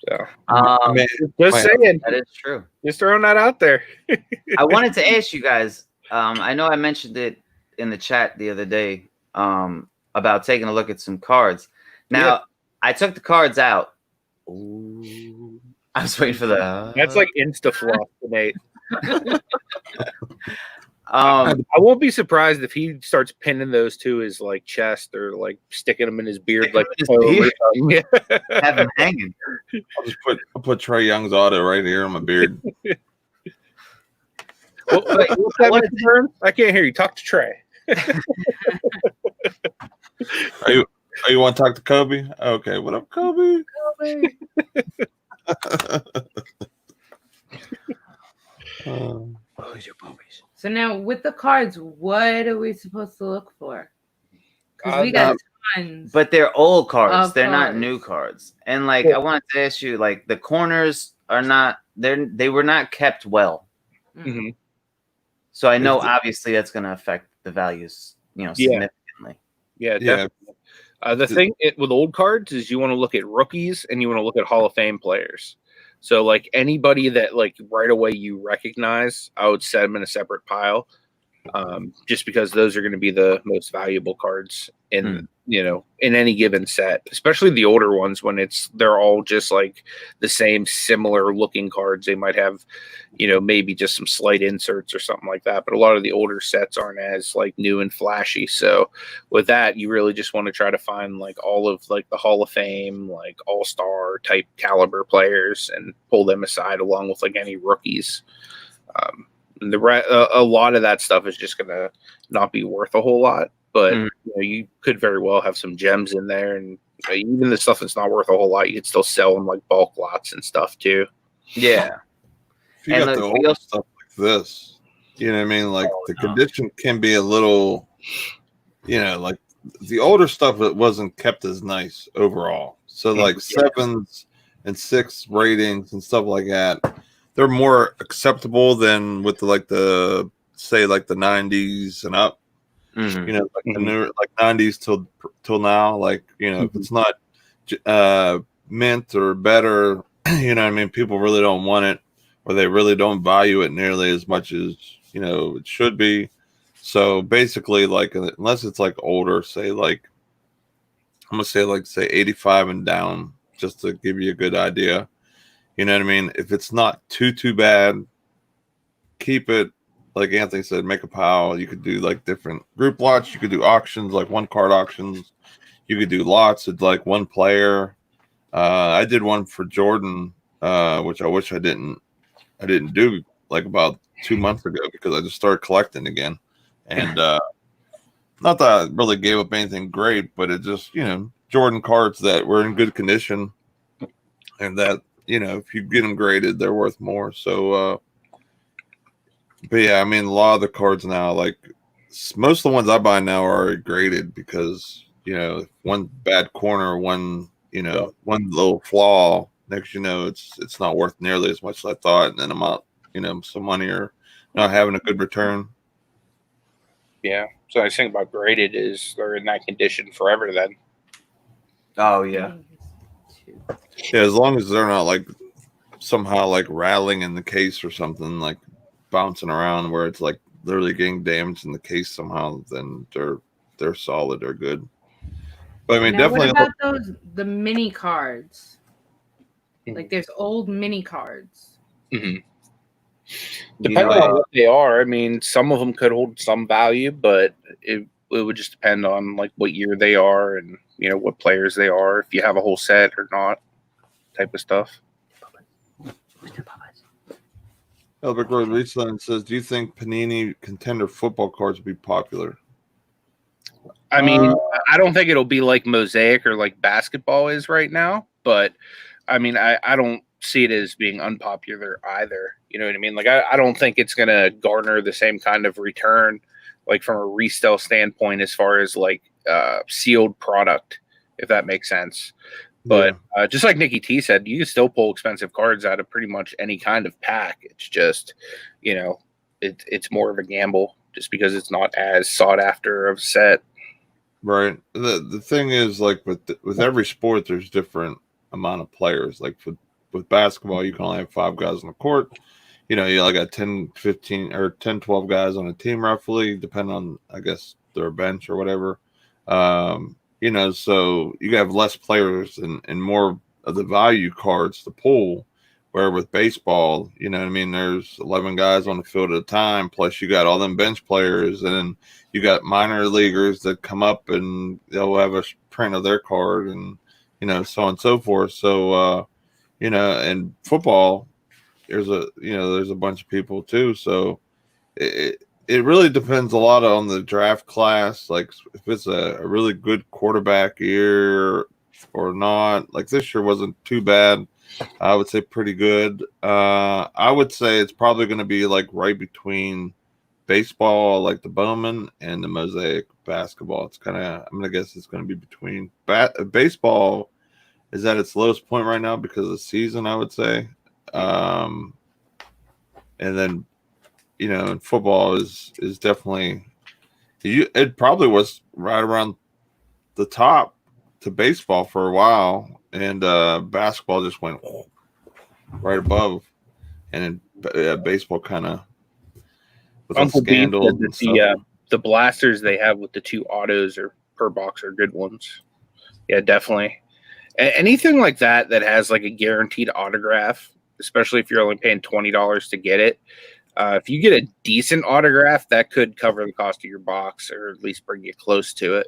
Speaker 3: So,
Speaker 2: just
Speaker 3: saying.
Speaker 2: That is true.
Speaker 3: Just throwing that out there.
Speaker 2: I wanted to ask you guys. I know I mentioned it in the chat the other day about taking a look at some cards. Now, I took the cards out. Ooh. I was waiting for the.
Speaker 3: That's like insta fluff, Nate.
Speaker 2: I
Speaker 3: won't be surprised if he starts pinning those to his like chest or like sticking them in his beard, like
Speaker 2: have him hanging.
Speaker 1: I'll put Trey Young's auto right here on my beard.
Speaker 3: What's that, I can't hear you. Talk to Trey.
Speaker 1: You want to talk to Kobe? Okay, what up, Kobe?
Speaker 4: So now with the cards, what are we supposed to look for? Because we got tons.
Speaker 2: But they're old cards. They're not new cards. And like I wanted to ask you, like the corners are not. They were not kept well.
Speaker 3: Mm-hmm.
Speaker 2: So I know obviously that's going to affect the values, significantly.
Speaker 3: Yeah, definitely. The thing with old cards is you want to look at rookies and you want to look at Hall of Fame players. So like anybody that like right away you recognize, I would set them in a separate pile, just because those are going to be the most valuable cards in in any given set, especially the older ones when they're all just like the same similar looking cards. They might have, maybe just some slight inserts or something like that. But a lot of the older sets aren't as like new and flashy. So with that, you really just want to try to find like all of like the Hall of Fame, like all-star type caliber players and pull them aside along with like any rookies. And a lot of that stuff is just going to not be worth a whole lot. But you could very well have some gems in there, and even the stuff that's not worth a whole lot, you could still sell in like bulk lots and stuff too.
Speaker 2: Yeah,
Speaker 1: if you got the old stuff like this, you know what I mean. Like the condition can be a little, like the older stuff that wasn't kept as nice overall. So like 7s and 6 ratings and stuff like that, they're more acceptable than with the 90s and up.
Speaker 2: Mm-hmm.
Speaker 1: Like the newer, like 90s till now, like if it's not mint or better, people really don't want it, or they really don't value it nearly as much as it should be. So basically, like unless it's like older, say like I'm gonna say like say 85 and down, just to give you a good idea. You know what I mean? If it's not too bad, keep it. Like Anthony said, make a pile. You could do like different group lots. You could do auctions, like 1-card auctions. You could do lots of like one player. I did one for Jordan, which I wish I didn't do like about 2 months ago because I just started collecting again. And not that I really gave up anything great, but it just, Jordan cards that were in good condition and that, if you get them graded, they're worth more. So, but yeah, I mean, a lot of the cards now, like most of the ones I buy now are graded because, one bad corner, one little flaw, next, it's not worth nearly as much as I thought. And then I'm out, some money or not having a good return.
Speaker 3: Yeah. So I think about graded is they're in that condition forever then.
Speaker 2: Oh, yeah.
Speaker 1: Yeah, as long as they're not like somehow like rattling in the case or something, like bouncing around where it's like literally getting damaged in the case somehow, then they're solid, they're good. But I mean, now, definitely.
Speaker 4: What about the mini cards? Like there's old mini cards.
Speaker 3: Mm-hmm. Depending on what they are, I mean, some of them could hold some value, but it would just depend on like what year they are and what players they are, if you have a whole set or not, type of stuff.
Speaker 1: Elvick Road Reachland says, "Do you think Panini contender football cards will be popular?"
Speaker 3: I mean, I don't think it'll be like Mosaic or like basketball is right now, but I mean, I don't see it as being unpopular either. You know what I mean? Like, I don't think it's going to garner the same kind of return like from a resale standpoint, as far as like sealed product, if that makes sense. But just like Nikki T said, you can still pull expensive cards out of pretty much any kind of pack. It's just, you know, it's more of a gamble just because it's not as sought after of a set.
Speaker 1: Right. The thing is, like with every sport, there's different amount of players. Like with basketball, you can only have 5 guys on the court. You know, you only got 10, 15, or 10, 12 guys on a team roughly, depending on, I guess, their bench or whatever. You know, so you have less players and more of the value cards to pull. Where with baseball, you know what I mean, there's 11 guys on the field at a time, plus you got all them bench players, and then you got minor leaguers that come up and they'll have a print of their card, and, you know, so on and so forth. So, you know, and football, there's a bunch of people too. So it really depends a lot on the draft class. Like if it's a really good quarterback year or not. Like this year wasn't too bad. I would say pretty good. I would say it's probably going to be like right between baseball, like the Bowman, and the Mosaic basketball. It's kind of, I'm going to guess it's going to be between. Baseball is at its lowest point right now because of the season, I would say. And then, you know, and football is definitely, it probably was right around the top to baseball for a while. And basketball just went right above, and then baseball kind of with
Speaker 3: Uncle
Speaker 1: the scandals and stuff.
Speaker 3: The blasters they have with the 2 autos or per box are good ones. Yeah, definitely. Anything like that has like a guaranteed autograph, especially if you're only paying $20 to get it. If you get a decent autograph, that could cover the cost of your box, or at least bring you close to it.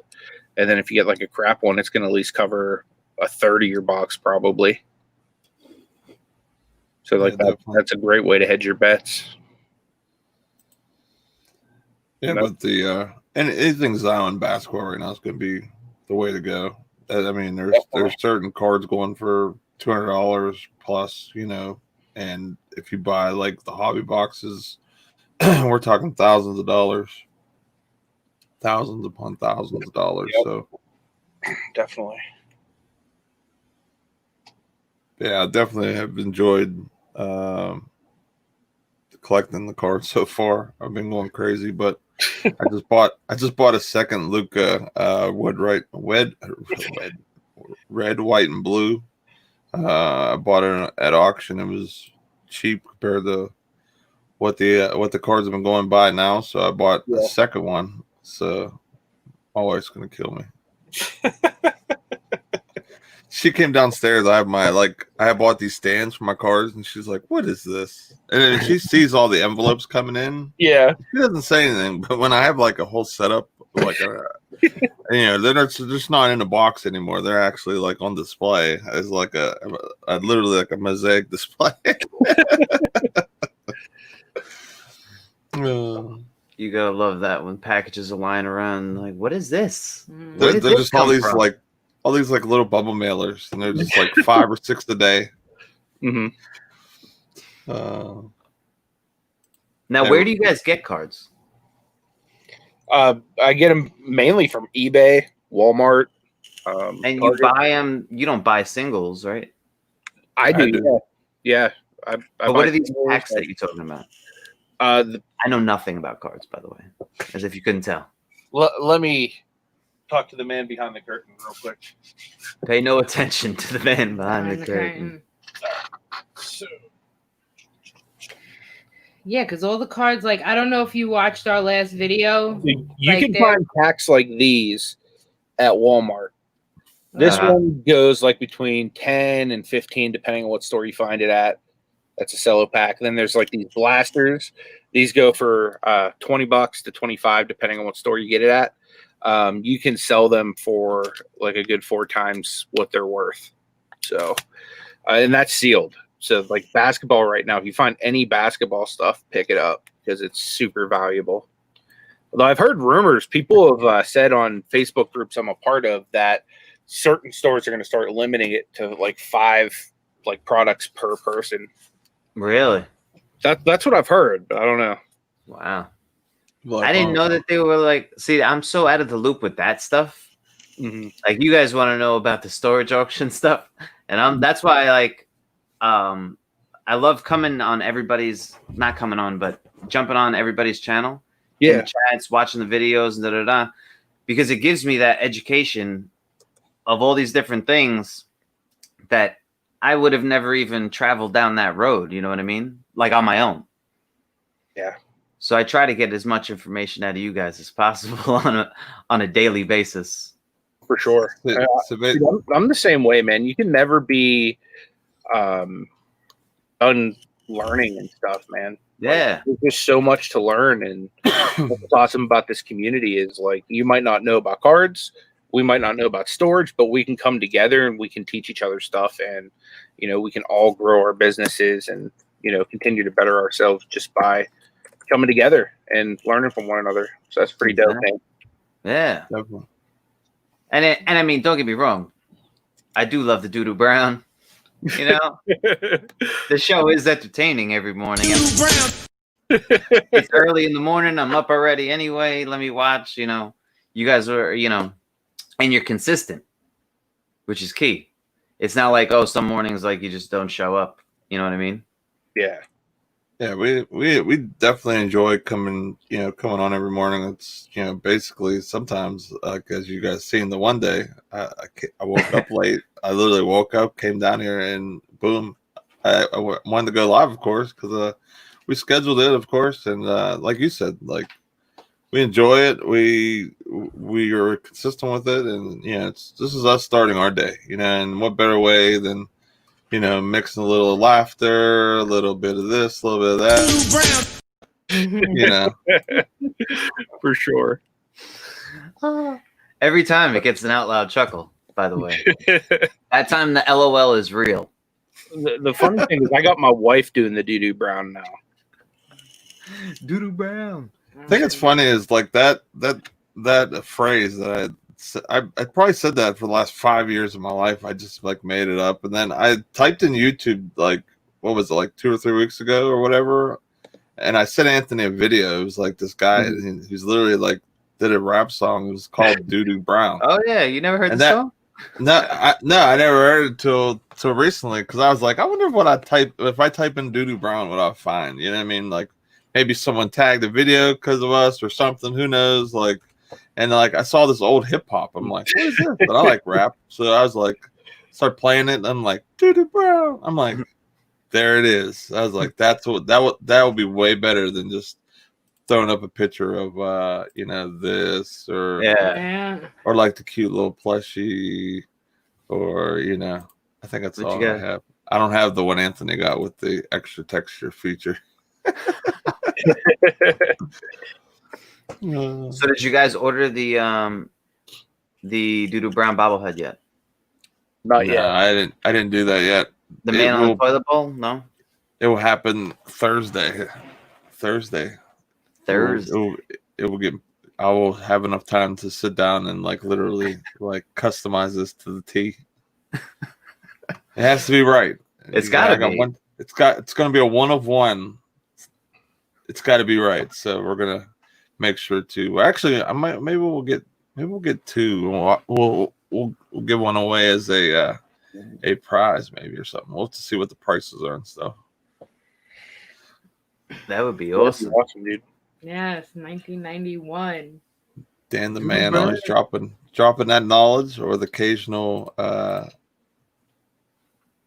Speaker 3: And then if you get like a crap one, it's going to at least cover a third of your box probably. So like that's a great way to hedge your bets.
Speaker 1: Yeah, but and anything Zion basketball right now is going to be the way to go. I mean, there's certain cards going for $200 plus, you know, and if you buy like the hobby boxes, we're talking thousands of dollars, thousands upon thousands of dollars. Yep. So
Speaker 3: definitely.
Speaker 1: Yeah, I definitely have enjoyed collecting the cards so far. I've been going crazy, but I just bought a second Luca red, white, and blue. I bought it at auction. It was cheap compared to what the cards have been going by now. So I bought the second one. So my wife's gonna kill me. She came downstairs. I bought these stands for my cards, and she's like, "What is this?" And then she sees all the envelopes coming in.
Speaker 3: Yeah,
Speaker 1: she doesn't say anything. But when I have like a whole setup, like you know, they're just not in a box anymore. They're actually like on display as like a literally like a mosaic display.
Speaker 2: You gotta love that when packages are lying around. Like, what is this?
Speaker 1: They're just all these from? All these like little bubble mailers, and they're just like 5 or 6 a day.
Speaker 2: Mm-hmm. Now, where do you guys get cards?
Speaker 3: I get them mainly from eBay, Walmart.
Speaker 2: And you buy them. You don't buy singles, right?
Speaker 3: I do. Yeah. I
Speaker 2: what are these packs that you're talking about? I know nothing about cards, by the way, as if you couldn't tell.
Speaker 3: Let me talk to the man behind the curtain real quick.
Speaker 2: Pay no attention to the man behind the curtain.
Speaker 3: So.
Speaker 4: Yeah, because all the cards, like, I don't know if you watched our last video.
Speaker 3: You can find packs like these at Walmart. This one goes like between 10 and 15, depending on what store you find it at. That's a cello pack. Then there's like these blasters. These go for $20 to $25, depending on what store you get it at. You can sell them for like a good 4 times what they're worth. So, and that's sealed. So like basketball right now, if you find any basketball stuff, pick it up because it's super valuable. Although I've heard rumors, people have said on Facebook groups I'm a part of that certain stores are going to start limiting it to like 5 like products per person.
Speaker 2: Really?
Speaker 3: That's what I've heard, but I don't know.
Speaker 2: Wow.
Speaker 1: Like,
Speaker 2: I didn't know that they were like. See, I'm so out of the loop with that stuff.
Speaker 3: Mhm.
Speaker 2: Like, you guys want to know about the storage auction stuff, and that's why I love coming on everybody's, not coming on, but jumping on everybody's channel in
Speaker 3: Yeah,
Speaker 2: the chats, watching the videos, and because it gives me that education of all these different things that I would have never even traveled down that road. You know what I mean? Like, on my own.
Speaker 3: yeah,
Speaker 2: So I try to get as much information out of you guys as possible on a daily basis.
Speaker 3: for sure. Dude, I'm the same way, man. You can never be done learning and stuff, man.
Speaker 2: Yeah.
Speaker 3: Like, there's just so much to learn, and what's awesome about this community is, like, you might not know about cards, we might not know about storage, but we can come together and we can teach each other stuff, and we can all grow our businesses and continue to better ourselves just by coming together and learning from one another. So that's pretty dope, man.
Speaker 2: Yeah.
Speaker 1: Definitely.
Speaker 2: And I mean, don't get me wrong, I do love the Doodoo Brown. The show is entertaining every morning. It's early in the morning. I'm up already anyway. Let me watch. You guys are, and you're consistent, which is key. It's not like, oh, some mornings like you just don't show up. You know what I mean?
Speaker 3: Yeah.
Speaker 1: Yeah, we definitely enjoy coming on every morning. It's basically sometimes, like, as you guys seen the one day, I woke up late. I literally woke up, came down here, and boom, I wanted to go live, of course, because we scheduled it, of course, and like you said, like, we enjoy it. We are consistent with it, and this is us starting our day. And what better way than mixing a little laughter, a little bit of this, a little bit of that.
Speaker 3: For sure.
Speaker 2: Every time it gets an out loud chuckle, by the way. That time the LOL is real.
Speaker 3: The funny thing is, I got my wife doing the Doodoo Brown now.
Speaker 2: Doodoo Brown.
Speaker 1: I think it's funny is like that phrase that I probably said that for the last 5 years of my life. I just like made it up, and then I typed in YouTube, like, what was it, like 2 or 3 weeks ago or whatever, and I sent Anthony a video. It was like this guy who's literally like did a rap song. It was called Doodoo Brown.
Speaker 2: Oh yeah, you never heard the song?
Speaker 1: No, I never heard it till recently, because I was like, I wonder if I type in Doodoo Brown, what I'll find. You know what I mean? Like, maybe someone tagged the video because of us or something. Who knows? Like. And like, I saw this old hip hop. I'm like, what is this? But I like rap, so I was like, start playing it. And I'm like, Doodoo Brown. I'm like, there it is. I was like, that would be way better than just throwing up a picture of this or or like the cute little plushie, or I think that's all I have. I don't have the one Anthony got with the extra texture feature.
Speaker 2: So did you guys order the Doodoo Brown bobblehead yet?
Speaker 3: Not yet.
Speaker 1: I didn't do that yet.
Speaker 2: The man on the toilet bowl? No.
Speaker 1: It will happen Thursday. It will get. I will have enough time to sit down and like literally like customize this to the T. It has to be right.
Speaker 2: It's got to be.
Speaker 1: It's going to be a 1 of 1. It's got to be right. So we're gonna make sure to. Actually, maybe we'll get 2. We'll give one away as a prize, maybe, or something. We'll have to see what the prices are and stuff.
Speaker 2: That would be awesome.
Speaker 3: Awesome, dude.
Speaker 4: Yes, 1991.
Speaker 1: Dan the man always dropping that knowledge, or the occasional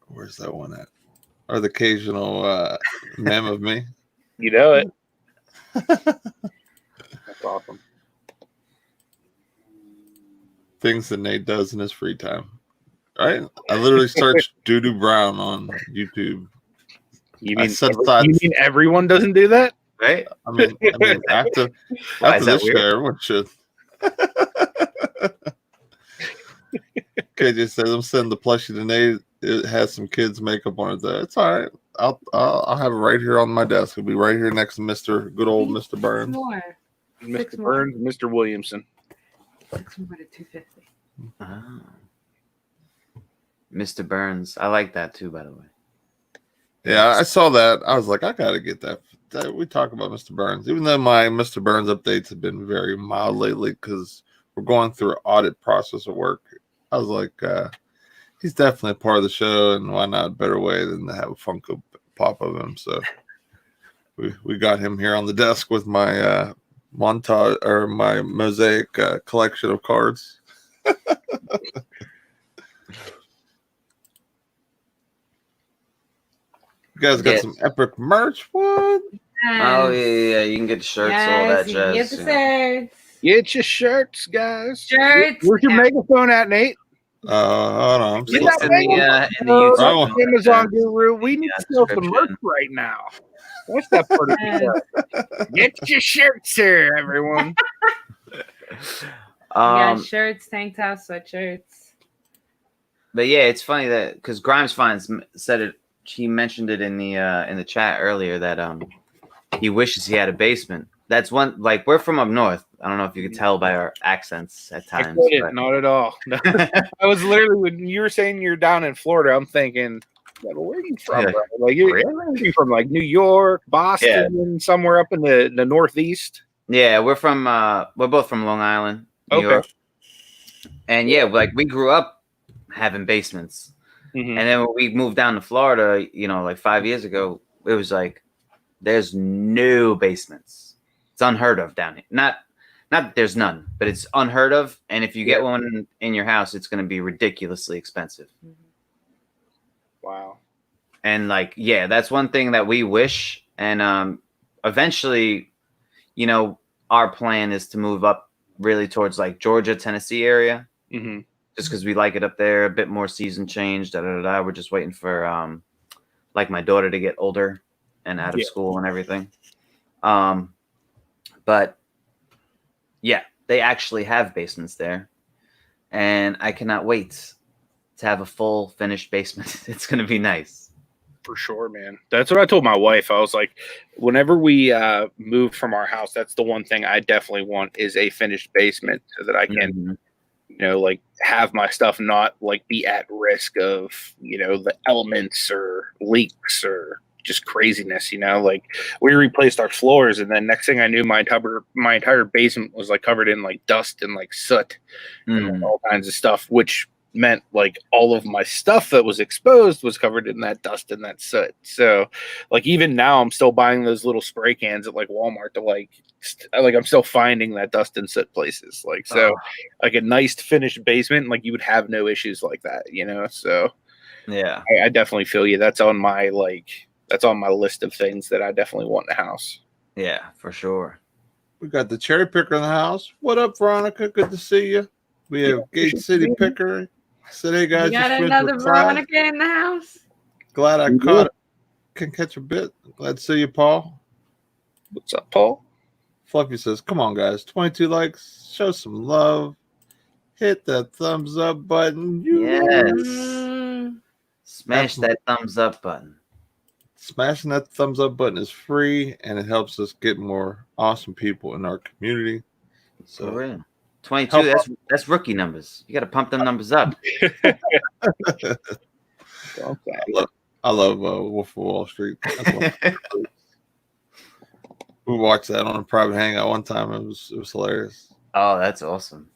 Speaker 1: where's that one at? Or the occasional meme of me.
Speaker 3: You know it. That's awesome.
Speaker 1: Things that Nate does in his free time. Right? I literally searched Doodoo Brown on YouTube.
Speaker 3: You mean everyone doesn't do that?
Speaker 2: Right?
Speaker 1: I mean after this show, everyone should. KJ says, I'm sending the plushie to Nate. It has some kids' makeup on it. It's all right. I'll have it right here on my desk. It'll be right here next to good old Mr. Burns.
Speaker 3: Mr. Burns, Mr. Williamson.
Speaker 4: 6 more to 250.
Speaker 2: Oh. Mr. Burns. I like that too, by the way.
Speaker 1: Yeah, I saw that. I was like, I gotta get that we talk about Mr. Burns, even though my Mr. Burns updates have been very mild lately because we're going through an audit process of work. I was like, he's definitely a part of the show, and why not a better way than to have a Funko Pop of him? So we got him here on the desk with my montage or my mosaic collection of cards. You guys got some epic merch. What?
Speaker 2: Oh yeah, you can get shirts, all that
Speaker 4: you can
Speaker 2: jazz.
Speaker 4: get the shirts.
Speaker 3: Get your shirts, guys.
Speaker 4: Shirts.
Speaker 3: Where's your megaphone at, Nate?
Speaker 1: Hold on.
Speaker 3: Get
Speaker 2: Links
Speaker 3: that
Speaker 2: in the YouTube.
Speaker 3: Amazon Guru. We need to sell some merch right now. What's that part of the Get your shirts here, everyone.
Speaker 4: Yeah, shirts, tank tops, sweatshirts.
Speaker 2: But yeah, it's funny that because Grimes Finds said it. He mentioned it in the chat earlier that he wishes he had a basement. That's one, like, we're from up north. I don't know if you could tell by our accents at times.
Speaker 3: I couldn't, not at all. I was literally, when you were saying you're down in Florida, I'm thinking, where are you from?
Speaker 2: Yeah.
Speaker 3: Bro? Like you're from like New York, Boston, somewhere up in the Northeast.
Speaker 2: Yeah, we're both from Long Island, New York. And yeah, like we grew up having basements. Mm-hmm. And then when we moved down to Florida, like 5 years ago, it was like there's no basements. It's unheard of down here. Not that there's none, but it's unheard of. And if you get one in your house, it's going to be ridiculously expensive.
Speaker 3: Wow.
Speaker 2: And like, yeah, that's one thing that we wish. And eventually, our plan is to move up really towards like Georgia, Tennessee area. Mm-hmm. Just because we like it up there, a bit more season change. We're just waiting for like my daughter to get older and out of school and everything. But yeah, they actually have basements there, and I cannot wait to have a full finished basement. It's gonna be nice.
Speaker 3: For sure, man. That's what I told my wife. I was like, whenever we move from our house, that's the one thing I definitely want is a finished basement so that I can, like have my stuff not like be at risk of, the elements or leaks or just craziness, like we replaced our floors and then next thing I knew my entire basement was like covered in like dust and like soot and like, all kinds of stuff, which meant like all of my stuff that was exposed was covered in that dust and that soot. So like even now I'm still buying those little spray cans at like Walmart to like I'm still finding that dust and soot places. Like so like a nice finished basement, like you would have no issues like that, so
Speaker 2: yeah,
Speaker 3: I definitely feel you. That's on my list of things that I definitely want in the house.
Speaker 2: Yeah, for sure.
Speaker 1: We got the cherry picker in the house. What up, Veronica? Good to see you. We have Gate City Picker. Said, hey guys,
Speaker 4: you got another Veronica in the house.
Speaker 1: Glad I caught it. Can catch a bit. Glad to see you, Paul.
Speaker 3: What's up, Paul?
Speaker 1: Fluffy says, come on, guys. 22 likes. Show some love. Hit that thumbs up button.
Speaker 2: Yes. Smash that thumbs up button.
Speaker 1: Smashing that thumbs up button is free, and it helps us get more awesome people in our community. So,
Speaker 2: for real. 22, that's rookie numbers. You got to pump them numbers up.
Speaker 1: I love Wolf of Wall Street. We watched that on a private hangout one time. It was hilarious.
Speaker 2: Oh, that's awesome.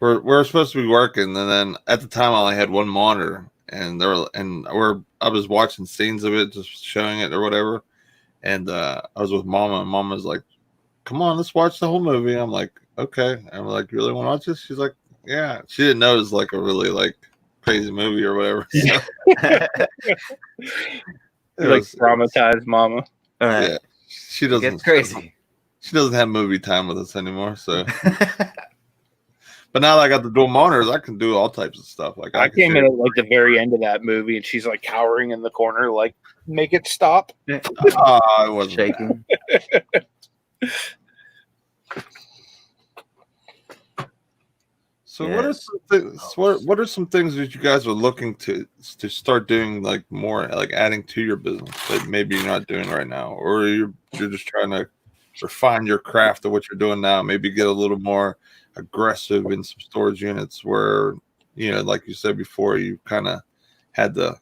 Speaker 1: We're supposed to be working, and then at the time I only had one monitor, and I was watching scenes of it, just showing it or whatever. And I was with Mama, and Mama's like, "Come on, let's watch the whole movie." I'm like, "Okay." And I'm like, "Really want to watch this?" She's like, "Yeah." She didn't know it was like a really like crazy movie or whatever. So.
Speaker 3: Like traumatized Mama.
Speaker 1: Yeah, she doesn't.
Speaker 2: It's crazy.
Speaker 1: She doesn't have movie time with us anymore. So, but now that I got the dual monitors, I can do all types of stuff. Like
Speaker 3: I came in at like the very end of that movie, and she's like cowering in the corner, like, "Make it stop."
Speaker 1: I wasn't
Speaker 2: shaking.
Speaker 1: So what are some things? What are some things that you guys are looking to start doing, like more like adding to your business that maybe you're not doing right now, or you're just trying to refine your craft of what you're doing now? Maybe get a little more aggressive in some storage units where like you said before, you kind of had to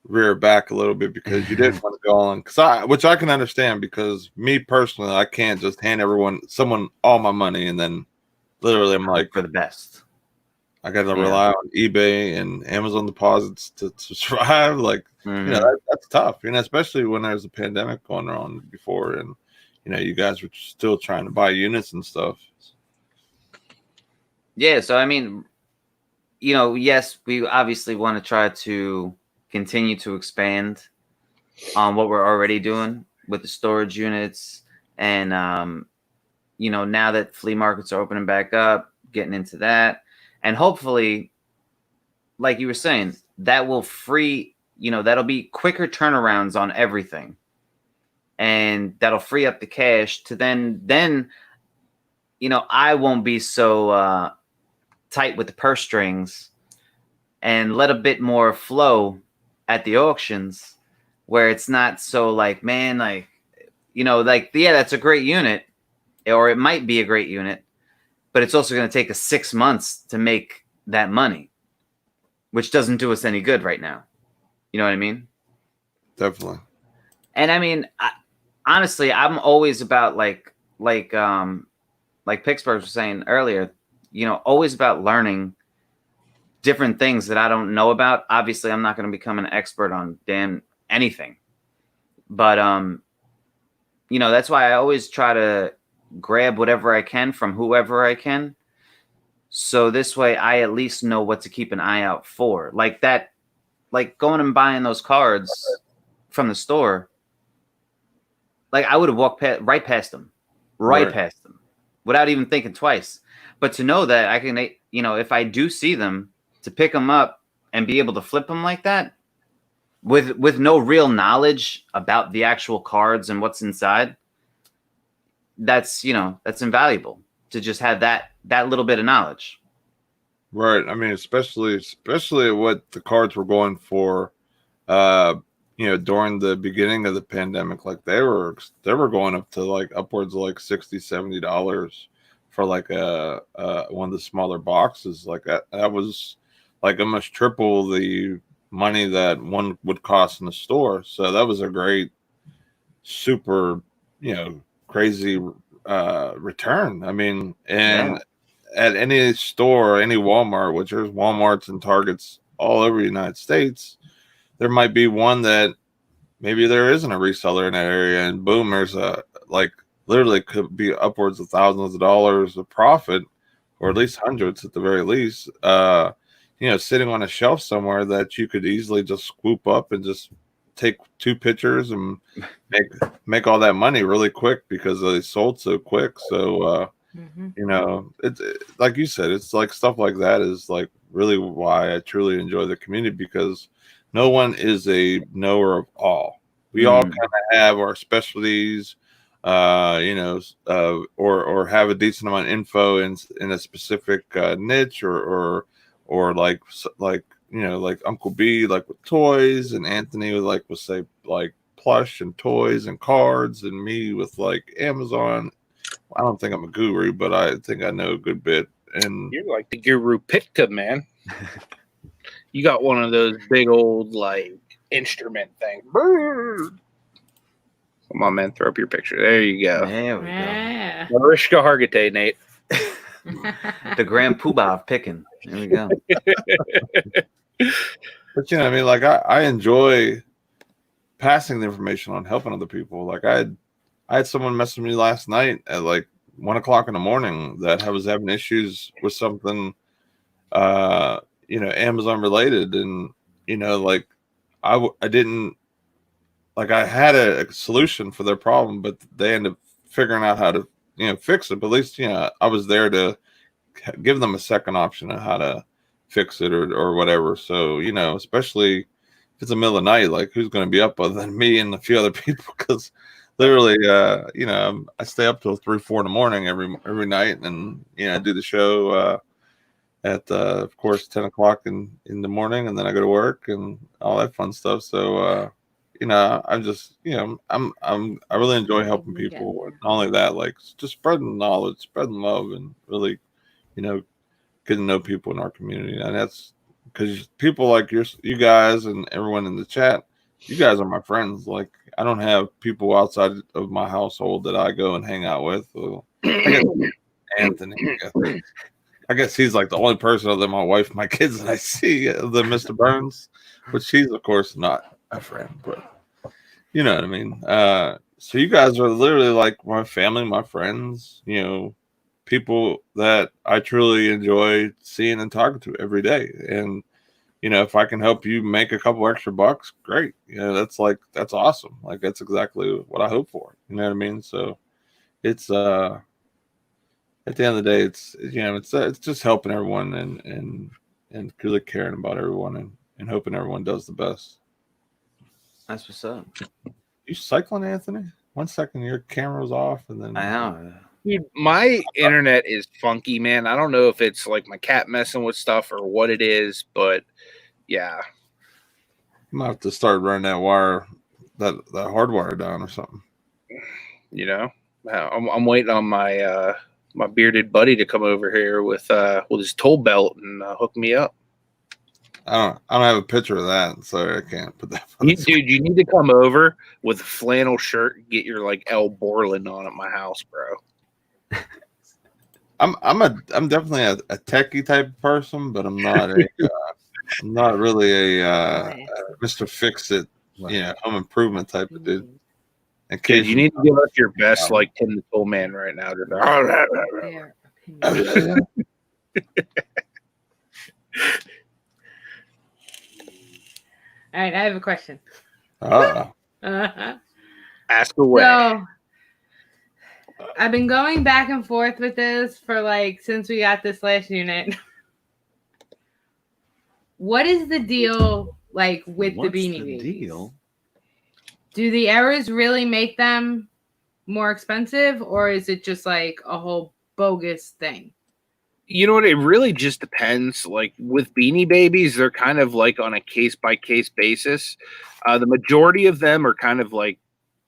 Speaker 1: rear back a little bit because you didn't want to go on. Which I can understand, because me personally, I can't just hand someone all my money and then literally I'm like,
Speaker 2: for the best.
Speaker 1: I got to rely on eBay and Amazon deposits to survive. Like, you know, that's tough. You know, especially when there's a pandemic going on before, and you know, you guys were still trying to buy units and stuff.
Speaker 2: Yeah. So I mean, you know, yes, we obviously want to try to continue to expand on what we're already doing with the storage units, and you know, now that flea markets are opening back up, getting into that. And hopefully, like you were saying, that will free, you know, that'll be quicker turnarounds on everything. And that'll free up the cash to then, you know, I won't be so tight with the purse strings and let a bit more flow at the auctions, where it's not so like, man, like, you know, like, yeah, that's a great unit, or it might be a great unit, but it's also going to take us 6 months to make that money, which doesn't do us any good right now. You know what I mean?
Speaker 1: Definitely.
Speaker 2: And I mean, honestly, I'm always about like Pittsburgh was saying earlier, you know, always about learning different things that I don't know about. Obviously, I'm not going to become an expert on damn anything, but you know, that's why I always try to grab whatever I can from whoever I can. So this way I at least know what to keep an eye out for. Like that, like going and buying those cards from the store. Like I would have walked right past them without even thinking twice. But to know that I can, you know, if I do see them, to pick them up and be able to flip them like that with no real knowledge about the actual cards and what's inside, that's, you know, that's invaluable to just have that little bit of knowledge.
Speaker 1: Right. I mean, especially what the cards were going for, you know, during the beginning of the pandemic, like they were going up to like upwards of like $60-$70 for like one of the smaller boxes. Like that was like almost triple the money that one would cost in the store. So that was a great, super, you know, crazy return. I mean, and at any store, any Walmart, which there's Walmarts and Targets all over the United States, there might be one that maybe there isn't a reseller in that area, and boom, there's a like literally could be upwards of thousands of dollars of profit, or at least hundreds at the very least, you know, sitting on a shelf somewhere that you could easily just swoop up and just take 2 pictures and make all that money really quick because they sold so quick. So you know, it's like you said, it's like stuff like that is like really why I truly enjoy the community, because no one is a knower of all. We all kind of have our specialties, you know, or have a decent amount of info in a specific niche, or like you know, like Uncle B, like with toys, and Anthony would say like plush and toys and cards, and me with like Amazon. I don't think I'm a guru, but I think I know a good bit. And
Speaker 3: you're like the guru Pitka, man. You got one of those big old like instrument things. Come on, man, throw up your picture. There you go.
Speaker 2: There we go.
Speaker 3: Mariska Hargitay, Nate.
Speaker 2: The Grand Poobah of Pickin. There we go.
Speaker 1: But you know, I mean, like I enjoy passing the information on, helping other people. Like I had someone message me last night at like 1 o'clock in the morning that I was having issues with something, you know, Amazon related. And, you know, like I didn't, like I had a solution for their problem, but they ended up figuring out how to, you know, fix it. But at least, you know, I was there to give them a second option on how to fix it or whatever. So, you know, especially if it's the middle of the night, like who's going to be up other than me and a few other people? Because literally, you know, I stay up till 3-4 in the morning every night, and you know, I do the show at of course 10 o'clock in the morning, and then I go to work and all that fun stuff. So you know, I'm just, you know, I really enjoy helping people. Not only that, like just spreading knowledge, spreading love, and really, you know, getting to know people in our community. And that's because people like you guys and everyone in the chat, you guys are my friends. Like, I don't have people outside of my household that I go and hang out with. Well, I guess Anthony. I guess he's like the only person other than my wife, my kids that I see, the Mr. Burns, which he's of course not a friend, but you know what I mean. So you guys are literally like my family, my friends, you know, people that I truly enjoy seeing and talking to every day. And you know, if I can help you make a couple extra bucks, great. You know, that's awesome. Like that's exactly what I hope for. You know what I mean? So it's at the end of the day, it's you know, it's just helping everyone and really caring about everyone and hoping everyone does the best.
Speaker 2: That's what's up.
Speaker 1: You cycling, Anthony? 1 second, your camera was off, and then
Speaker 2: I know.
Speaker 3: My internet is funky, man. I don't know if it's like my cat messing with stuff or what it is, but yeah.
Speaker 1: You might have to start running that wire, that hard wire down or something.
Speaker 3: You know, I'm waiting on my my bearded buddy to come over here with his toll belt and hook me up.
Speaker 1: I don't have a picture of that, so I can't put that.
Speaker 3: Dude, you need to come over with a flannel shirt and get your like El Borland on at my house, bro.
Speaker 1: I'm definitely a techie type of person, but I'm not I'm not really a Mr. Fix It, you know, home improvement type of dude.
Speaker 3: Dude, you need to give us your best, like Tim the Toll Man right now.
Speaker 4: All right, I have a question.
Speaker 3: Ask away.
Speaker 4: So, I've been going back and forth with this for like since we got this last unit. What is the deal like with the Beanie Babies? Do the errors really make them more expensive, or is it just like a whole bogus thing?
Speaker 3: You know what? It really just depends. Like with Beanie Babies, they're kind of like on a case by case basis. The majority of them are kind of like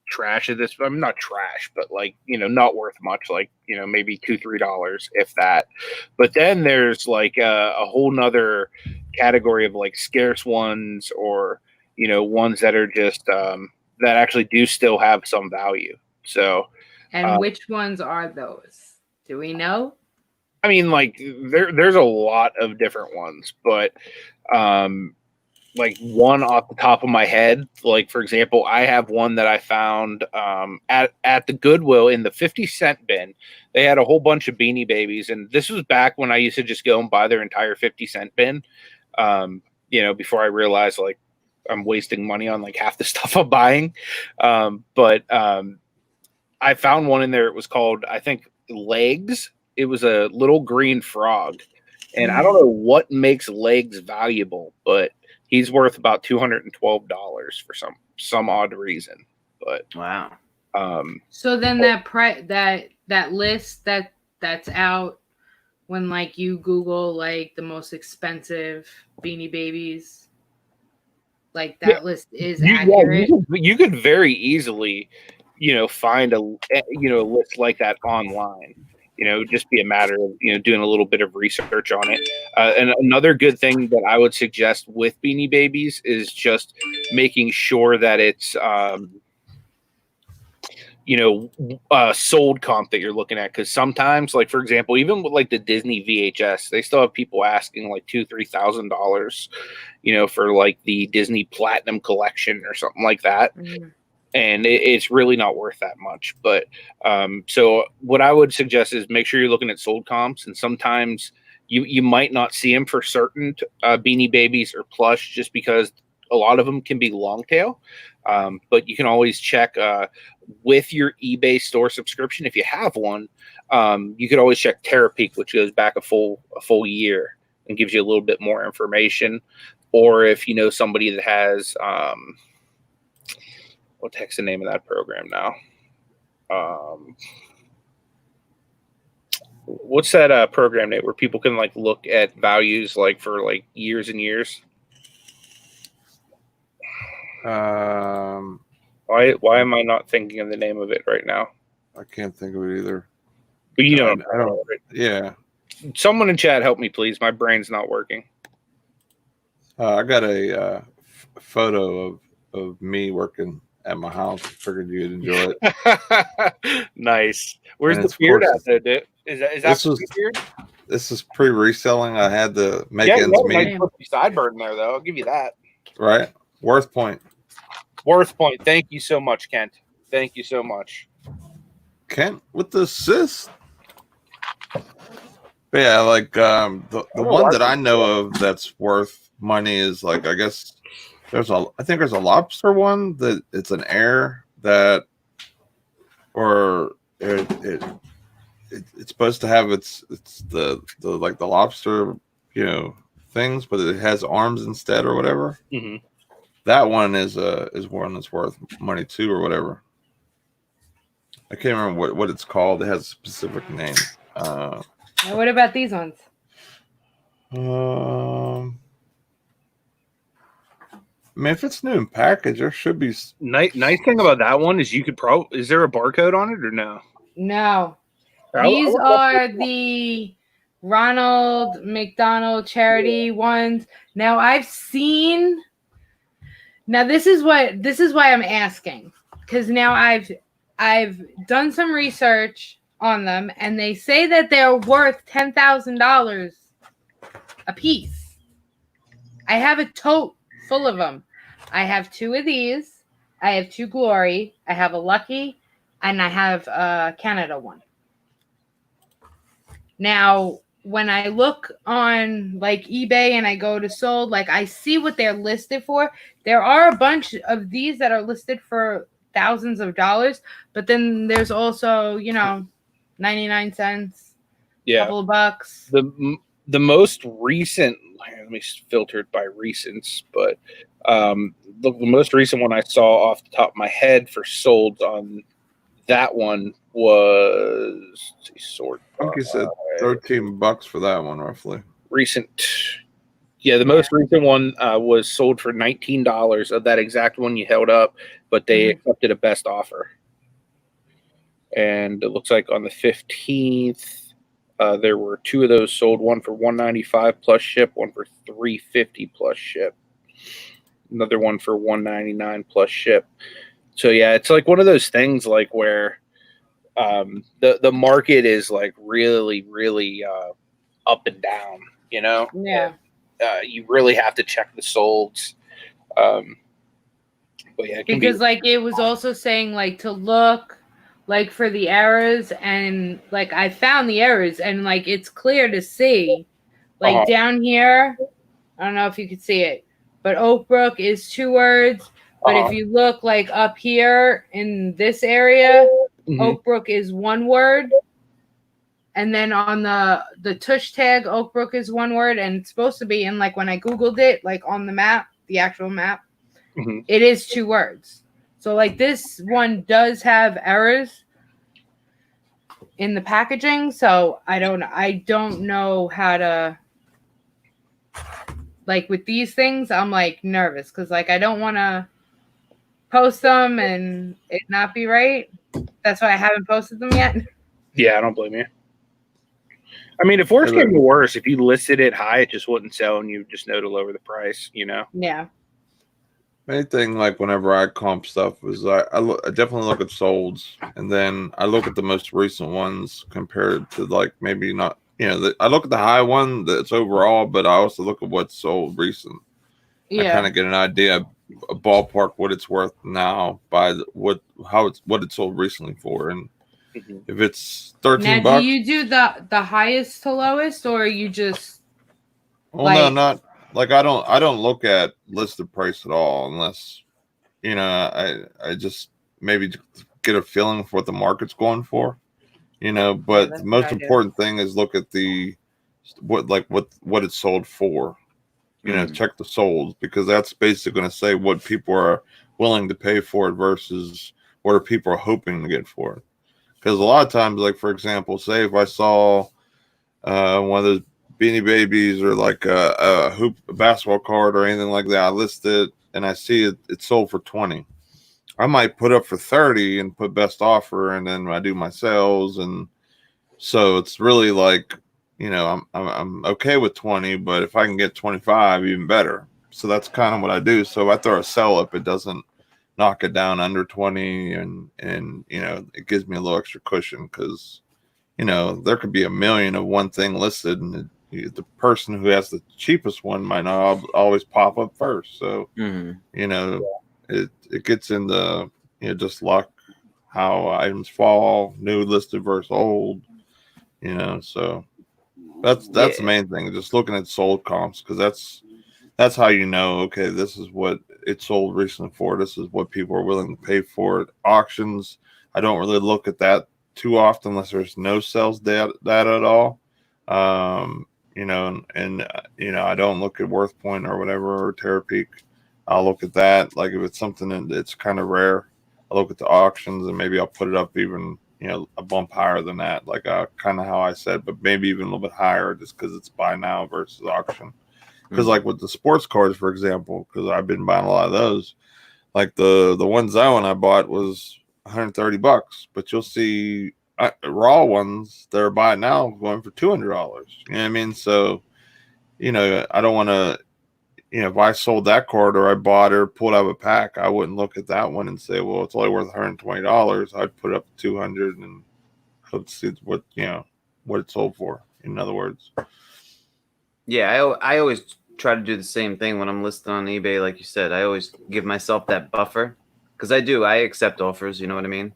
Speaker 3: trash at this. I'm not trash, but like, you know, not worth much. Like, you know, maybe $2-3 if that. But then there's like a whole nother category of like scarce ones, or you know, ones that are just that actually do still have some value. So,
Speaker 4: and which ones are those? Do we know?
Speaker 3: I mean, like there's a lot of different ones, but like one off the top of my head, like for example, I have one that I found at the Goodwill in the 50-cent bin. They had a whole bunch of Beanie Babies, and this was back when I used to just go and buy their entire 50-cent bin. You know, before I realized like I'm wasting money on like half the stuff I'm buying. But I found one in there. It was called, I think, Legs. It was a little green frog, and I don't know what makes Legs valuable, but he's worth about $212 for some odd reason. But
Speaker 2: wow.
Speaker 4: So then that list that's out when like you Google like the most expensive Beanie Babies, like that list is accurate.
Speaker 3: You could very easily, you know, find a list like that online. You know, just be a matter of, you know, doing a little bit of research on it. And another good thing that I would suggest with Beanie Babies is just making sure that it's, you know, sold comp that you're looking at. Because sometimes, like, for example, even with like the Disney VHS, they still have people asking like $2,000-$3,000, you know, for like the Disney Platinum Collection or something like that. Mm-hmm. And it's really not worth that much. But so what I would suggest is make sure you're looking at sold comps. And sometimes you might not see them for certain Beanie Babies or plush, just because a lot of them can be long tail. But you can always check with your eBay store subscription. If you have one, you could always check Terapeak, which goes back a full year and gives you a little bit more information. Or if you know somebody that has what the heck's the name of that program now? What's that program name where people can like look at values like for like years and years? Why am I not thinking of the name of it right now?
Speaker 1: I can't think of it either.
Speaker 3: But you know,
Speaker 1: I don't. Yeah.
Speaker 3: Someone in chat help me, please. My brain's not working.
Speaker 1: I got a photo of me working at my house. Figured you'd enjoy it.
Speaker 3: Nice. Where's
Speaker 1: And
Speaker 3: the
Speaker 1: it's, of
Speaker 3: beard
Speaker 1: course,
Speaker 3: at, though, dude? Is that
Speaker 1: this
Speaker 3: the
Speaker 1: was
Speaker 3: beard?
Speaker 1: this is pre-reselling. I had to make
Speaker 3: Yeah, you
Speaker 1: ends
Speaker 3: have a
Speaker 1: meet.
Speaker 3: nice pussy sideburn there, though. I'll give you that.
Speaker 1: Right, worth point.
Speaker 3: Worth point. Thank you so much, Kent. Thank you so much.
Speaker 1: Kent with the assist. But yeah, like the
Speaker 3: I'm
Speaker 1: one
Speaker 3: gonna
Speaker 1: that I
Speaker 3: watch
Speaker 1: know of that's worth money is like I guess I think there's a lobster one that it's an air that or it's supposed to have it's the like the lobster things, but it has arms instead or whatever.
Speaker 3: Mm-hmm.
Speaker 1: That one is one that's worth money too or whatever. I can't remember what it's called. It has a specific name.
Speaker 4: Now, what about these ones?
Speaker 1: I mean, if it's new in package, there should be.
Speaker 3: Nice thing about that one is you could probably. Is there a barcode on it or no?
Speaker 4: No. These are the Ronald McDonald charity ones. Now I've seen. Now this is why I'm asking, because now I've done some research on them, and they say that they're worth $10,000 a piece. I have a tote full of them. I have 2 of these. I have 2 Glory. I have a Lucky, and I have a Canada one. Now, when I look on like eBay and I go to sold, like I see what they're listed for. There are a bunch of these that are listed for thousands of dollars, but then there's also 99 cents, couple of bucks.
Speaker 3: The most recent, let me filter it by recents, but the most recent one I saw off the top of my head for sold on that one was
Speaker 1: I think you said $13 for that one, roughly.
Speaker 3: Recent. Yeah, the most recent one was sold for $19 of that exact one you held up, but they accepted a best offer. And it looks like on the 15th, there were 2 of those sold, one for $195 plus ship, one for $350 plus ship, another one for $199 plus ship. So yeah, it's like one of those things like where the market is like really, really up and down,
Speaker 4: Yeah.
Speaker 3: You really have to check the solds. But yeah,
Speaker 4: because like it was also saying like to look like for the errors, and like I found the errors, and like it's clear to see like down here. I don't know if you could see it, but Oakbrook is 2 words. But if you look like up here in this area, Oakbrook is 1 word. And then on the tush tag, Oakbrook is 1 word, and it's supposed to be in like when I Googled it, like on the map, the actual map, it is 2 words. So like this one does have errors in the packaging. So I don't know how to, like with these things, I'm like nervous because like I don't want to post them and it not be right. That's why I haven't posted them yet.
Speaker 3: Yeah, I don't blame you. I mean, if worse came to worse, if you listed it high, it just wouldn't sell, and you just know to lower the price.
Speaker 4: Yeah.
Speaker 1: Anything like whenever I comp stuff is I definitely look at solds, and then I look at the most recent ones compared to like maybe not. I look at the high one that's overall, but I also look at what's sold recent. Yeah. I kind of get an idea, a ballpark what it's worth now by what it sold recently for, and if it's $13.
Speaker 4: Now, do you do the highest to lowest, or you just?
Speaker 1: Well, no, not like I don't look at listed price at all unless I just maybe get a feeling for what the market's going for, But the most important thing is look at what it's sold for. Check the solds, because that's basically going to say what people are willing to pay for it versus what people are hoping to get for it. Because a lot of times, like for example, say if I saw one of those Beanie Babies or like a basketball card or anything like that, I list it and I see it's sold for 20. I might put up for 30 and put best offer, and then I do my sales, and so it's really like I'm okay with 20, but if I can get 25, even better. So that's kind of what I do. So if I throw a sell up, it doesn't knock it down under 20, and it gives me a little extra cushion, because there could be a million of one thing listed, and the person who has the cheapest one might not always pop up first. So it gets into just luck, how items fall, new listed versus old. So that's the main thing, just looking at sold comps, because that's how okay, this is what it sold recently for, this is what people are willing to pay for it. Auctions, I don't really look at that too often unless there's no sales data at all. I don't look at Worth Point or whatever, or Terra Peak. I'll look at that. Like if it's something that's kind of rare, I'll look at the auctions, and maybe I'll put it up even a bump higher than that, like kind of how I said, but maybe even a little bit higher, just because it's buy now versus auction. Because like with the sports cards, for example, because I've been buying a lot of those, like the one Zion I bought was $130, but you'll see raw ones that are buying now going for $200. You know what I mean? So, I don't want to, if I sold that card, or I bought or pulled out of a pack, I wouldn't look at that one and say, well, it's only worth $120. I'd put it up to $200 and hope to see what it sold for. In other words.
Speaker 2: Yeah, I always try to do the same thing when I'm listed on eBay. Like you said, I always give myself that buffer, because I accept offers, you know what I mean?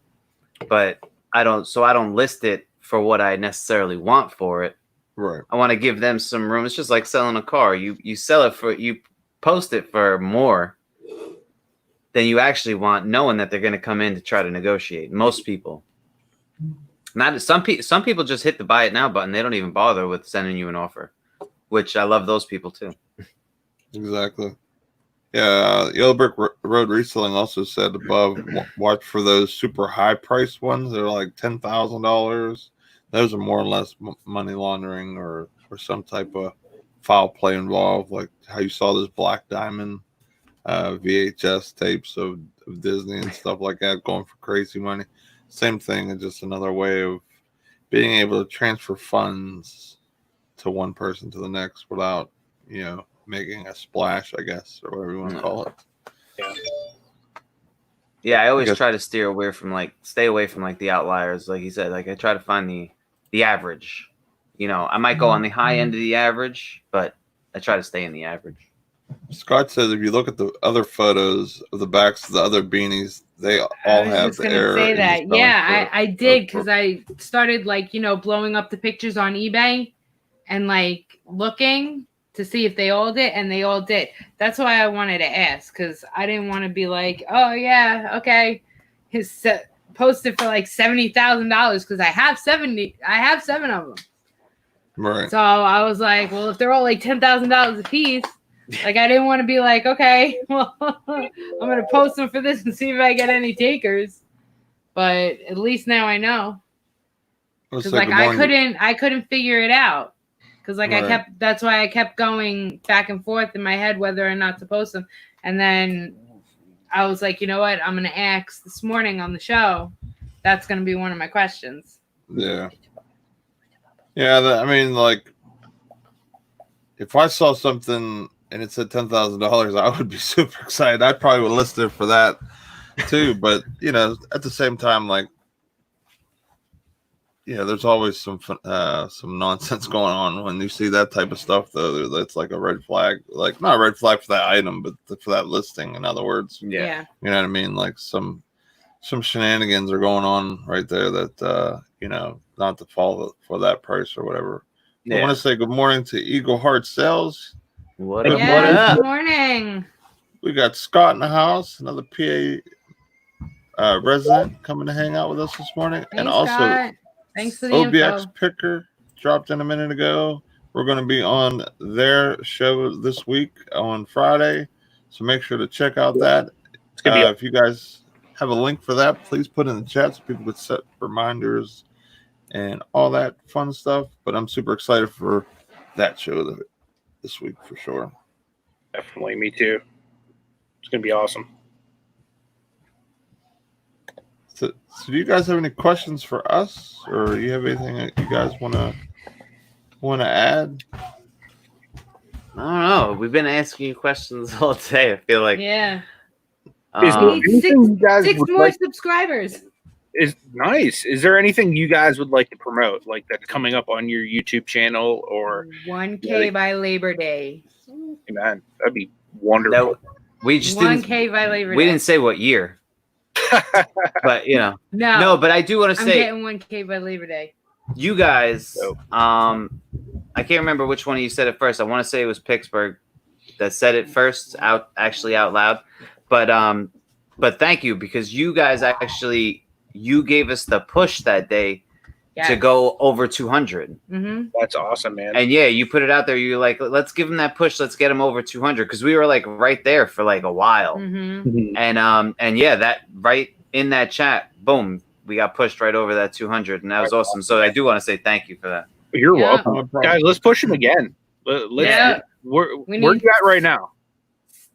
Speaker 2: But I don't list it for what I necessarily want for it.
Speaker 1: Right.
Speaker 2: I want to give them some room. It's just like selling a car. You sell it you post it for more than you actually want, knowing that they're going to come in to try to negotiate. Most people. Not some people just hit the buy it now button. They don't even bother with sending you an offer, which I love those people too.
Speaker 1: Exactly. Yeah, Yellow Brick Road Reselling also said above, watch for those super high price ones. They're like $10,000. Those are more or less money laundering or some type of foul play involved, like how you saw this Black Diamond VHS tapes of Disney and stuff like that going for crazy money. Same thing, it's just another way of being able to transfer funds to one person to the next without, making a splash, I guess, or whatever you want to call it.
Speaker 2: Yeah, I always try to stay away from the outliers, like you said. Like I try to find the average. I might go on the high end of the average, but I try to stay in the average.
Speaker 1: Scott says if you look at the other photos of the backs of the other beanies, they all have the error.
Speaker 4: Say that. Yeah, I did, because I started blowing up the pictures on eBay and looking to see if they all did, and they all did. That's why I wanted to ask, because I didn't want to be like, oh yeah, okay, his posted for $70,000, because I have 7 of them.
Speaker 1: Right.
Speaker 4: So I was like, well, if they're all $10,000 a piece, I didn't want to be like, okay, well, I'm gonna post them for this and see if I get any takers. But at least now I know, because I couldn't figure it out. Because that's why I kept going back and forth in my head whether or not to post them. And then I was like, you know what? I'm going to ask this morning on the show. That's going to be one of my questions.
Speaker 1: Yeah. Yeah. If I saw something and it said $10,000, I would be super excited. I probably would list it for that too. But, at the same time, there's always some nonsense going on when you see that type of stuff, though. That's like a red flag, not a red flag for that item, but for that listing. In other words,
Speaker 4: yeah,
Speaker 1: you know what I mean. Like some shenanigans are going on right there that not to fall for that price or whatever. Yeah. I want to say good morning to Eagle Heart Sales.
Speaker 2: What up?
Speaker 4: Good morning.
Speaker 1: We got Scott in the house, another PA resident coming to hang out with us this morning,
Speaker 4: Hey,
Speaker 1: and also.
Speaker 4: Scott. Thanks for the
Speaker 1: OBX
Speaker 4: info.
Speaker 1: Picker dropped in a minute ago. We're going to be on their show this week on Friday, so make sure to check out that. If you guys have a link for that, please put in the chat so people could set reminders and all that fun stuff. But I'm super excited for that show this week for sure.
Speaker 3: Definitely, me too. It's going to be awesome.
Speaker 1: So do you guys have any questions for us, or do you have anything that you guys want to add?
Speaker 2: I don't know. We've been asking you questions all day. I feel like
Speaker 4: Yeah.
Speaker 3: Is there
Speaker 4: We need
Speaker 3: anything you guys
Speaker 4: six
Speaker 3: would
Speaker 4: more
Speaker 3: like?
Speaker 4: subscribers.
Speaker 3: Is nice. Is there anything you guys would like to promote, like that's coming up on your YouTube channel or?
Speaker 4: 1K by Labor Day.
Speaker 3: Man, that'd be wonderful.
Speaker 2: no, we just
Speaker 4: 1K by Labor Day.
Speaker 2: We didn't say what year, but you know,
Speaker 4: No.
Speaker 2: no. But I do want to
Speaker 4: I'm
Speaker 2: say,
Speaker 4: getting 1K by Labor Day.
Speaker 2: you guys,
Speaker 3: Nope.
Speaker 2: I can't remember which one of you said it first. I want to say it was Pittsburgh that said it first, out loud. But thank you, because you guys actually gave us the push that day to go over 200.
Speaker 4: Mm-hmm.
Speaker 3: That's awesome, man.
Speaker 2: And yeah, you put it out there. You're like, let's give them that push. Let's get them over 200, because we were like right there for like a while.
Speaker 4: Mm-hmm.
Speaker 2: And yeah, that right in that chat, boom, we got pushed right over that 200, and that was awesome. So I do want to say thank you for that.
Speaker 3: You're
Speaker 4: Yeah.
Speaker 3: welcome, guys. Let's push him again. Let's.
Speaker 4: Yeah.
Speaker 3: Where
Speaker 4: We
Speaker 3: you
Speaker 4: need-
Speaker 3: at right now?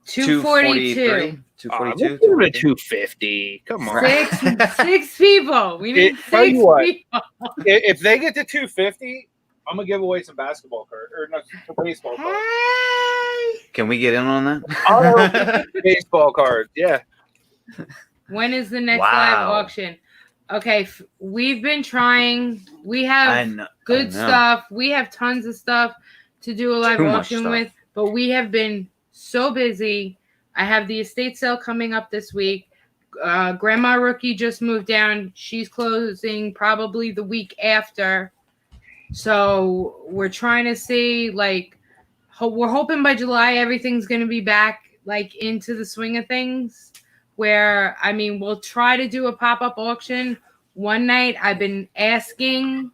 Speaker 4: 242.
Speaker 2: 242.
Speaker 3: Let's give it a 250. Come on.
Speaker 4: Six people. We need
Speaker 3: Tell
Speaker 4: six
Speaker 3: you what.
Speaker 4: people.
Speaker 3: If they get to 250, I'm gonna give away some basketball cards or no, some baseball cards.
Speaker 4: Hey.
Speaker 2: Can we get in on
Speaker 3: Oh,
Speaker 2: that?
Speaker 3: baseball cards. Yeah.
Speaker 4: When is the next
Speaker 2: Wow.
Speaker 4: live auction? Okay, we've been trying. We
Speaker 2: I
Speaker 4: have
Speaker 2: know,
Speaker 4: good
Speaker 2: I know.
Speaker 4: stuff. We have tons of stuff to do a live
Speaker 2: Too much
Speaker 4: auction
Speaker 2: stuff.
Speaker 4: with, but we have been so busy. I have the estate sale coming up this week. Grandma Rookie just moved down. She's closing probably the week after. So we're trying to see, like, we're hoping by July everything's going to be back, like, into the swing of things. Where, I mean, we'll try to do a pop-up auction. One night I've been asking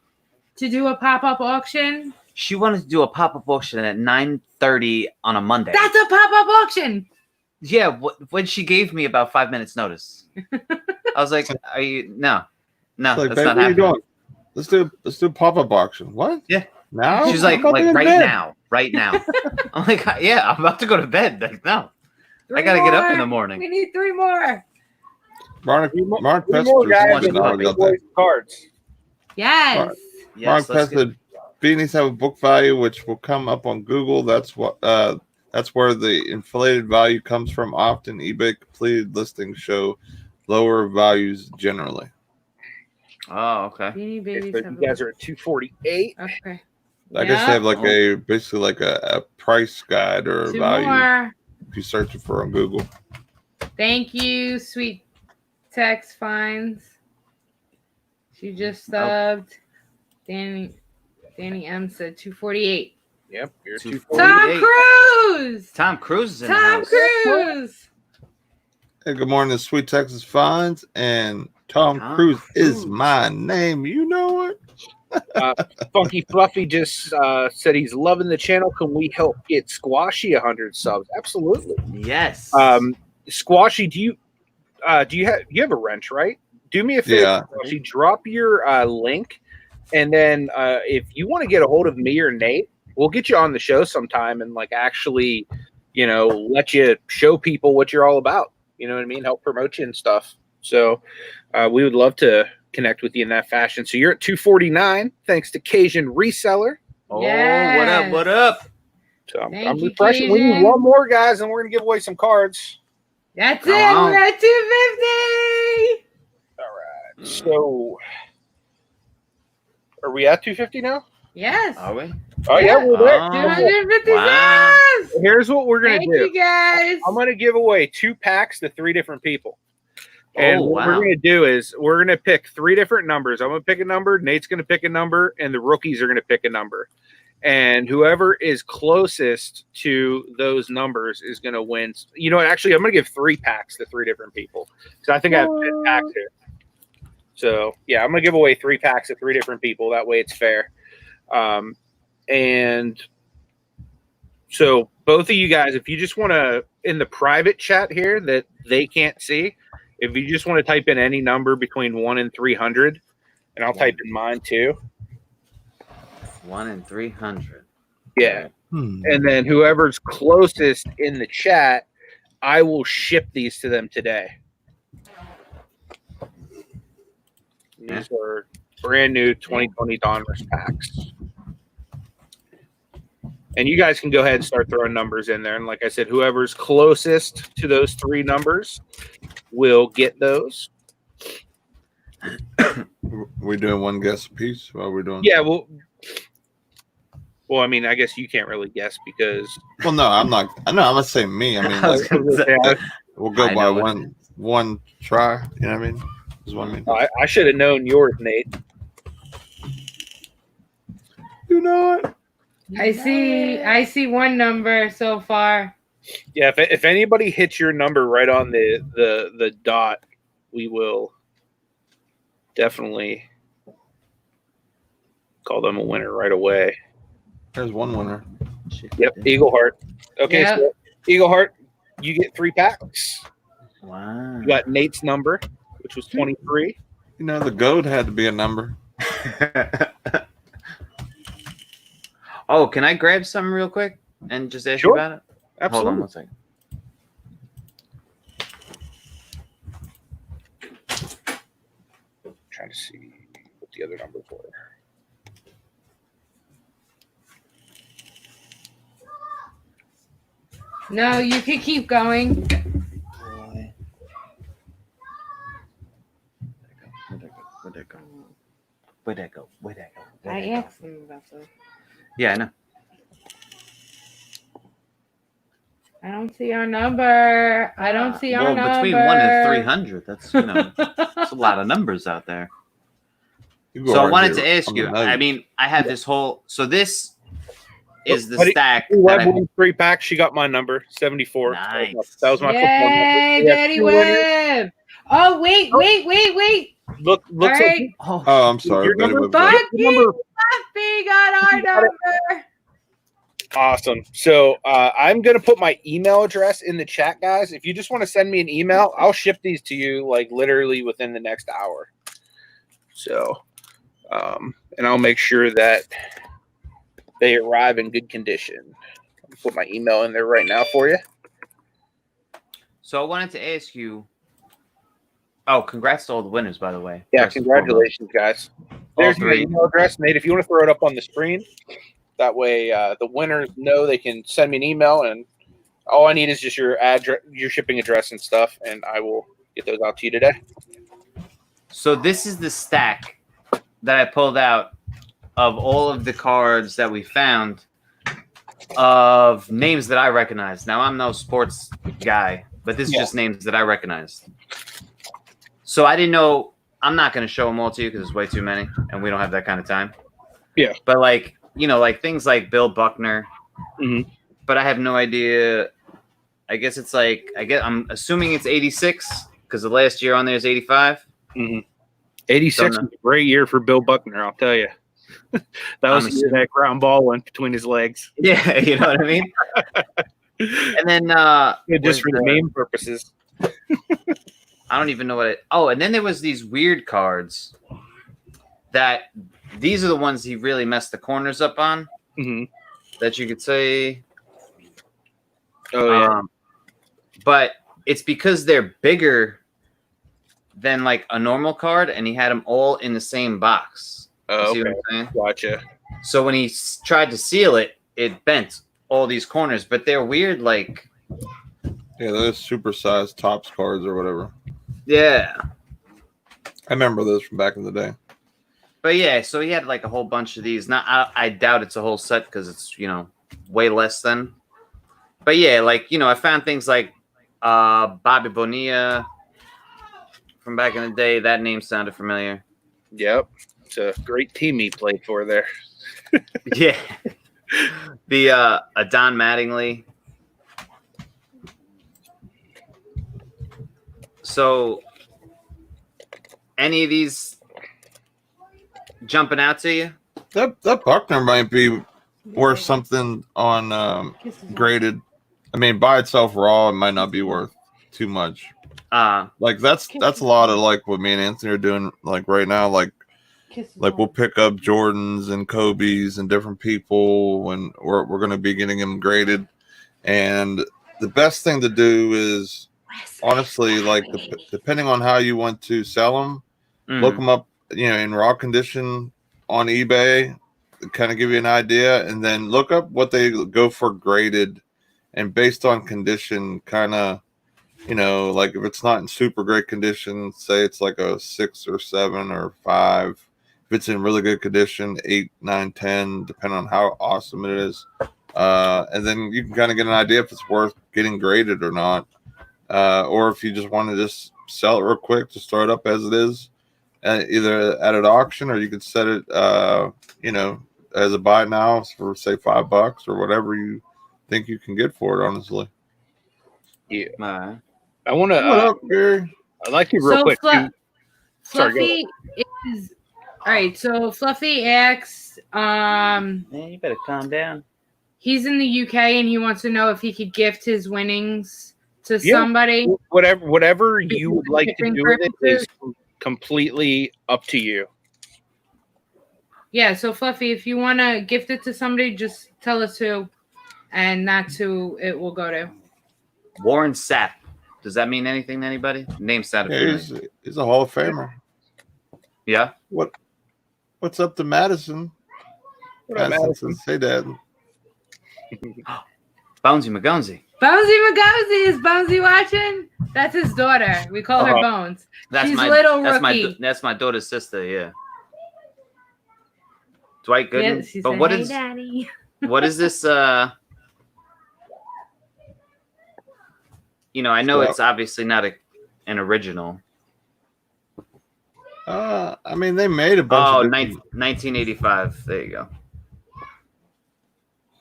Speaker 4: to do a pop-up auction.
Speaker 2: She wanted to do a pop-up auction at 9:30 on a Monday.
Speaker 4: That's a pop-up auction.
Speaker 2: Yeah, when she gave me about 5 minutes notice, I was like, "Are you no,
Speaker 1: It's like,
Speaker 2: that's
Speaker 1: babe,
Speaker 2: not
Speaker 1: what are you
Speaker 2: happening."
Speaker 1: doing? Let's do pop-up auction. What?
Speaker 2: Yeah.
Speaker 1: Now?
Speaker 2: She's like
Speaker 1: I'm about to
Speaker 2: right
Speaker 1: get in bed.
Speaker 2: now, right now. I'm like, yeah, I'm about to go to bed. Like, no, I gotta get up in the morning.
Speaker 4: We need 3 more.
Speaker 1: Mark
Speaker 3: Three more
Speaker 1: Pester
Speaker 3: guys
Speaker 2: much
Speaker 3: and
Speaker 1: something
Speaker 2: money.
Speaker 3: give
Speaker 1: out there.
Speaker 3: away some cards.
Speaker 4: Yes.
Speaker 1: Mark
Speaker 2: Yes, let's
Speaker 1: Pester, beanies have a book value which will come up on Google. That's where the inflated value comes from. Often eBay completed listings show lower values generally.
Speaker 2: Oh, okay.
Speaker 4: Beanie
Speaker 3: Okay,
Speaker 4: Babies
Speaker 3: so
Speaker 4: have
Speaker 3: you guys are at 248.
Speaker 4: Okay.
Speaker 1: I guess they have like
Speaker 2: Oh.
Speaker 1: basically like a price guide or a
Speaker 4: 2
Speaker 1: value
Speaker 4: more.
Speaker 1: if you search it for on Google.
Speaker 4: Thank you, Sweet Text Finds. She just subbed. Danny M said 248.
Speaker 3: Yep, you're
Speaker 2: 248.
Speaker 3: 248.
Speaker 4: Tom Cruise.
Speaker 2: Tom Cruise is in the
Speaker 4: Tom
Speaker 2: house.
Speaker 4: Cruise.
Speaker 1: Hey, good morning, Sweet Texas Finds, and Tom
Speaker 2: Tom
Speaker 1: Cruise is
Speaker 2: Cruise.
Speaker 1: my name. You know it.
Speaker 3: Funky Fluffy just said he's loving the channel. Can we help get Squashy 100 subs? Absolutely.
Speaker 2: Yes.
Speaker 3: Squashy, do you have a wrench, right? Do me a favor,
Speaker 1: Yeah.
Speaker 3: Squashy, drop your link, and then if you want to get a hold of me or Nate, we'll get you on the show sometime and like actually, let you show people what you're all about. You know what I mean? Help promote you and stuff. So we would love to connect with you in that fashion. So you're at 249, thanks to Cajun Reseller.
Speaker 2: oh,
Speaker 4: Yes.
Speaker 2: what up?
Speaker 3: So I'm
Speaker 4: Thank you,
Speaker 3: refreshing. We need
Speaker 4: Cajun.
Speaker 3: one more, guys, and we're gonna give away some cards.
Speaker 4: That's
Speaker 2: Come
Speaker 4: it.
Speaker 2: on.
Speaker 4: We're at 250.
Speaker 3: All right. So are we at 250 now?
Speaker 4: Yes.
Speaker 2: Are we?
Speaker 3: Oh yeah, we're there.
Speaker 2: Oh.
Speaker 4: 250
Speaker 2: Wow.
Speaker 4: subs.
Speaker 3: Here's what we're gonna
Speaker 4: Thank
Speaker 3: do.
Speaker 4: you guys.
Speaker 3: I'm gonna give away 2 packs to 3 different people. And
Speaker 2: Oh,
Speaker 3: what we're
Speaker 2: wow.
Speaker 3: gonna do is we're gonna pick 3 different numbers. I'm gonna pick a number, Nate's gonna pick a number, and the rookies are gonna pick a number. And whoever is closest to those numbers is gonna win. You know what? Actually, I'm gonna give 3 packs to 3 different people. So I think I have 10 packs here. So yeah, I'm gonna give away 3 packs to 3 different people. That way it's fair. And so both of you guys, if you just want to, in the private chat here that they can't see, if you just want to type in any number between 1 and 300, and I'll type in mine too.
Speaker 2: 1 in 300.
Speaker 3: Yeah. And then whoever's closest in the chat, I will ship these to them today. These are brand new 2020 Donruss packs. And you guys can go ahead and start throwing numbers in there. And like I said, whoever's closest to those 3 numbers will get those.
Speaker 1: We're doing one guess apiece. What are we doing?
Speaker 3: Yeah, well, I mean, I guess you can't really guess because.
Speaker 1: Well, no, I'm not. I'm not saying me. I mean,
Speaker 2: I was
Speaker 1: like,
Speaker 2: gonna say,
Speaker 1: we'll go
Speaker 2: I
Speaker 1: by
Speaker 2: know
Speaker 1: one try. You know what I mean? Is what I mean.
Speaker 3: I should have known yours, Nate.
Speaker 1: You know what?
Speaker 4: I see one number so far.
Speaker 3: Yeah, if anybody hits your number right on the dot, we will definitely call them a winner right away.
Speaker 1: There's one winner.
Speaker 3: Yep, Eagle Heart. Okay,
Speaker 4: Yep.
Speaker 3: so Eagle Heart, you get 3 packs.
Speaker 2: Wow.
Speaker 3: You got Nate's number, which was 23.
Speaker 1: You know, the goat had to be a number.
Speaker 2: Oh, can I grab something real quick and just ask
Speaker 3: Sure.
Speaker 2: you about it?
Speaker 3: Absolutely.
Speaker 2: Hold on 1 second.
Speaker 3: Trying to see what the other numbers were.
Speaker 4: No, you can keep going.
Speaker 2: Where'd that go?
Speaker 4: I asked him about that.
Speaker 2: Yeah, I know.
Speaker 4: I don't see our number. I don't see our
Speaker 2: Well,
Speaker 4: number.
Speaker 2: between 1 and 300, that's that's a lot of numbers out there.
Speaker 1: You go
Speaker 2: So I
Speaker 1: right
Speaker 2: wanted
Speaker 1: here
Speaker 2: to ask
Speaker 1: on the
Speaker 2: you.
Speaker 1: nugget.
Speaker 2: I mean, I have this whole. So this is the
Speaker 3: Buddy,
Speaker 2: stack.
Speaker 3: Web
Speaker 2: That I,
Speaker 3: won 3 packs. She got my number, 74.
Speaker 2: Nice.
Speaker 3: That was my football
Speaker 4: Yay,
Speaker 3: number.
Speaker 4: Betty
Speaker 3: 2 winners.
Speaker 4: Webb. Oh, wait.
Speaker 3: Look,
Speaker 4: All
Speaker 3: looks
Speaker 4: right.
Speaker 3: like
Speaker 2: oh,
Speaker 1: Oh, I'm sorry.
Speaker 3: Your
Speaker 1: Betty
Speaker 3: number
Speaker 1: Whip's right.
Speaker 4: Bucky,
Speaker 3: number.
Speaker 4: Buffy got our number.
Speaker 3: Awesome. So I'm going to put my email address in the chat, guys. If you just want to send me an email, I'll ship these to you like literally within the next hour. So, and I'll make sure that they arrive in good condition. I'll put my email in there right now for you.
Speaker 2: so I wanted to ask you. Oh, congrats to all the winners, by the way.
Speaker 3: Yeah,
Speaker 2: First and foremost.
Speaker 3: congratulations, guys. There's my
Speaker 2: 3.
Speaker 3: email address, Nate. If you want to throw it up on the screen, that way the winners know they can send me an email, and all I need is just your address, your shipping address, and stuff, and I will get those out to you today.
Speaker 2: So this is the stack that I pulled out of all of the cards that we found of names that I recognize. Now, I'm no sports guy, but this is just names that I recognize. So I didn't know. I'm not going to show them all to you because it's way too many, and we don't have that kind of time.
Speaker 3: Yeah.
Speaker 2: But like, you know, like things like Bill Buckner.
Speaker 3: Mhm.
Speaker 2: But I have no idea. I guess it's like I'm assuming it's 86 because the last year on there is 85.
Speaker 3: 86 was a great year for Bill Buckner, I'll tell you. That was the year that ground ball went between his legs.
Speaker 2: Yeah, you know what I mean. And then
Speaker 3: Just for the meme purposes.
Speaker 2: I don't even know what it. Oh, and then there was these weird cards that these are the ones he really messed the corners up on. That you could say.
Speaker 3: Oh yeah.
Speaker 2: But it's because they're bigger than like a normal card, and he had them all in the same box.
Speaker 3: Oh,
Speaker 2: See
Speaker 3: okay.
Speaker 2: what I'm saying?
Speaker 3: Gotcha.
Speaker 2: So when he tried to seal it, it bent all these corners, but they're weird, like.
Speaker 1: Yeah, those supersized tops cards or whatever.
Speaker 2: Yeah.
Speaker 1: I remember those from back in the day.
Speaker 2: But yeah, so he had like a whole bunch of these. Not, I doubt it's a whole set because it's, you know, way less than. But yeah, like, you know, I found things like Bobby Bonilla from back in the day. That name sounded familiar.
Speaker 3: Yep. It's a great team he played for there.
Speaker 2: Yeah. The Don Mattingly. So any of these jumping out to you?
Speaker 1: That Buckner might be worth something on graded. I mean, by itself raw, it might not be worth too much. Like that's a lot of like what me and Anthony are doing like right now. Like we'll pick up Jordans and Kobe's and different people when we're going to be getting them graded. And the best thing to do is honestly, like depending on how you want to sell them, look them up, you know, in raw condition on eBay kind of give you an idea, and then look up what they go for graded, and based on condition, kind of, like if it's not in super great condition, say it's like a 6 or 7 or 5. If it's in really good condition, 8, 9, 10, depending on how awesome it is. And then you can kind of get an idea if it's worth getting graded or not. Or if you just want to just sell it real quick to start up as it is, either at an auction, or you could set it, as a buy now for say $5 or whatever you think you can get for it. Honestly,
Speaker 3: Yeah. I want to.
Speaker 1: What up, Gary?
Speaker 3: I'd like to real quick. Sorry,
Speaker 4: Fluffy is all right. So Fluffy asks,
Speaker 2: Man, you better calm down.
Speaker 4: he's in the UK and he wants to know if he could gift his winnings to somebody.
Speaker 3: Whatever you would like to do with it is completely up to you.
Speaker 4: Yeah, so Fluffy, if you want to gift it to somebody, just tell us who, and that's who it will go to.
Speaker 2: Warren Sapp. Does that mean anything to anybody? Name Sapp.
Speaker 1: Yeah, he's a Hall of Famer.
Speaker 2: Yeah.
Speaker 1: What's up to Madison?
Speaker 3: What up, Madison?
Speaker 1: Say that.
Speaker 2: Bonesy McGonesy.
Speaker 4: Bonesy McGonesy, is Bonesy watching? That's his daughter. We call her Bones.
Speaker 2: That's
Speaker 4: She's
Speaker 2: my
Speaker 4: little rookie.
Speaker 2: That's my daughter's sister. Yeah. Dwight Gooden.
Speaker 4: Yeah,
Speaker 2: but
Speaker 4: said,
Speaker 2: what
Speaker 4: hey,
Speaker 2: is
Speaker 4: Daddy.
Speaker 2: what is this? I know it's obviously not an original.
Speaker 1: I mean, they made a bunch of
Speaker 2: 1985. There you go.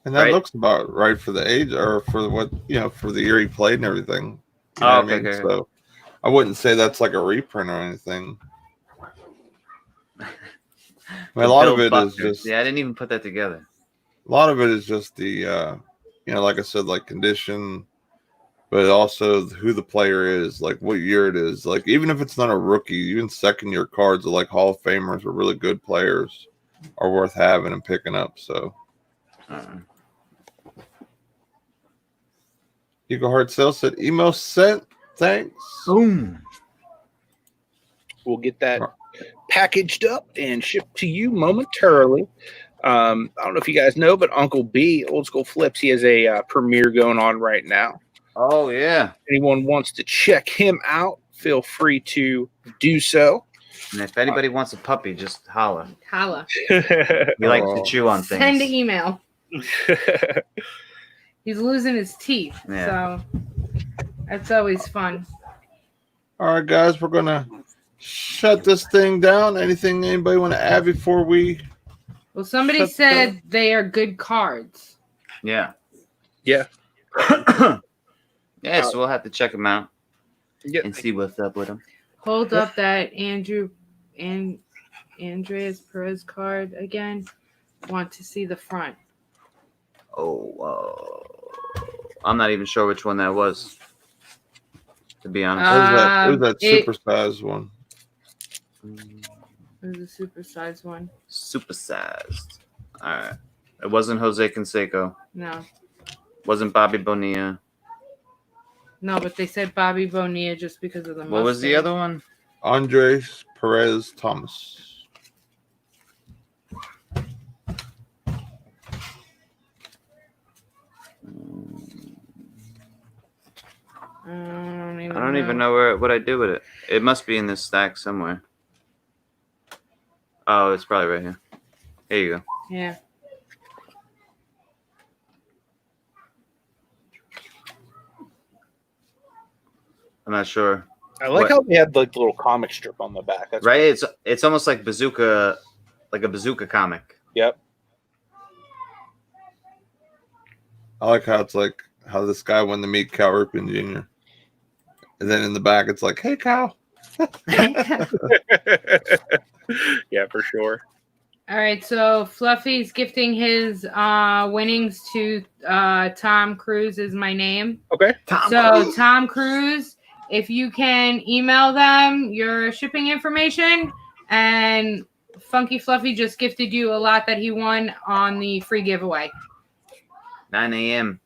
Speaker 1: and that looks about right for the age, or for what, for the year he played and everything. You know what I mean?
Speaker 2: Okay.
Speaker 1: So I wouldn't say that's like a reprint or anything. I mean, a lot of it is just.
Speaker 2: Yeah, I didn't even put that together.
Speaker 1: A lot of it is just the, like I said, like condition, but also who the player is, like what year it is. Like, even if it's not a rookie, even second year cards are like Hall of Famers or really good players are worth having and picking up. So, Eagle Heart Sales said, email sent. Thanks.
Speaker 2: Boom.
Speaker 3: We'll get that packaged up and shipped to you momentarily. I don't know if you guys know, but Uncle B, Old School Flips, he has a premiere going on right now.
Speaker 2: Oh, yeah.
Speaker 3: Anyone wants to check him out, feel free to do so.
Speaker 2: And if anybody wants a puppy, just holla.
Speaker 4: Holla.
Speaker 2: We like to chew on things.
Speaker 4: Send an email. He's losing his teeth,
Speaker 2: Yeah.
Speaker 4: so that's always fun.
Speaker 1: All right, guys, we're going to shut this thing down. Anything anybody want to add before we?
Speaker 4: Well, somebody said they are good cards.
Speaker 2: Yeah.
Speaker 3: Yeah.
Speaker 2: Yeah, so we'll have to check them out
Speaker 3: and
Speaker 2: see what's up with them.
Speaker 4: Hold up that Andreas Perez card again. Want to see the front.
Speaker 2: I'm not even sure which one that was, to be honest.
Speaker 1: It was that supersized one.
Speaker 4: It was a supersized one.
Speaker 2: Supersized. All right. It wasn't Jose Canseco.
Speaker 4: No.
Speaker 2: Wasn't Bobby Bonilla.
Speaker 4: No, but they said Bobby Bonilla just because of the mustache.
Speaker 2: What was the other one?
Speaker 1: Andres Perez Thomas.
Speaker 4: I
Speaker 2: don't even know what I do with it. It must be in this stack somewhere. Oh, it's probably right here. Here you go.
Speaker 4: Yeah.
Speaker 2: I'm not sure.
Speaker 3: I like how they had like the little comic strip on the back. That's
Speaker 2: right? It's almost like bazooka, like a bazooka comic.
Speaker 3: Yep.
Speaker 1: I like how it's like how this guy won to meet Cal Ripken Jr. And then in the back, it's like, hey, Cal.
Speaker 3: Yeah, for sure.
Speaker 4: All right, so Fluffy's gifting his winnings to Tom Cruise is my name.
Speaker 3: Okay.
Speaker 4: Tom Cruise, if you can email them your shipping information, and Funky Fluffy just gifted you a lot that he won on the free giveaway.
Speaker 2: 9 a.m.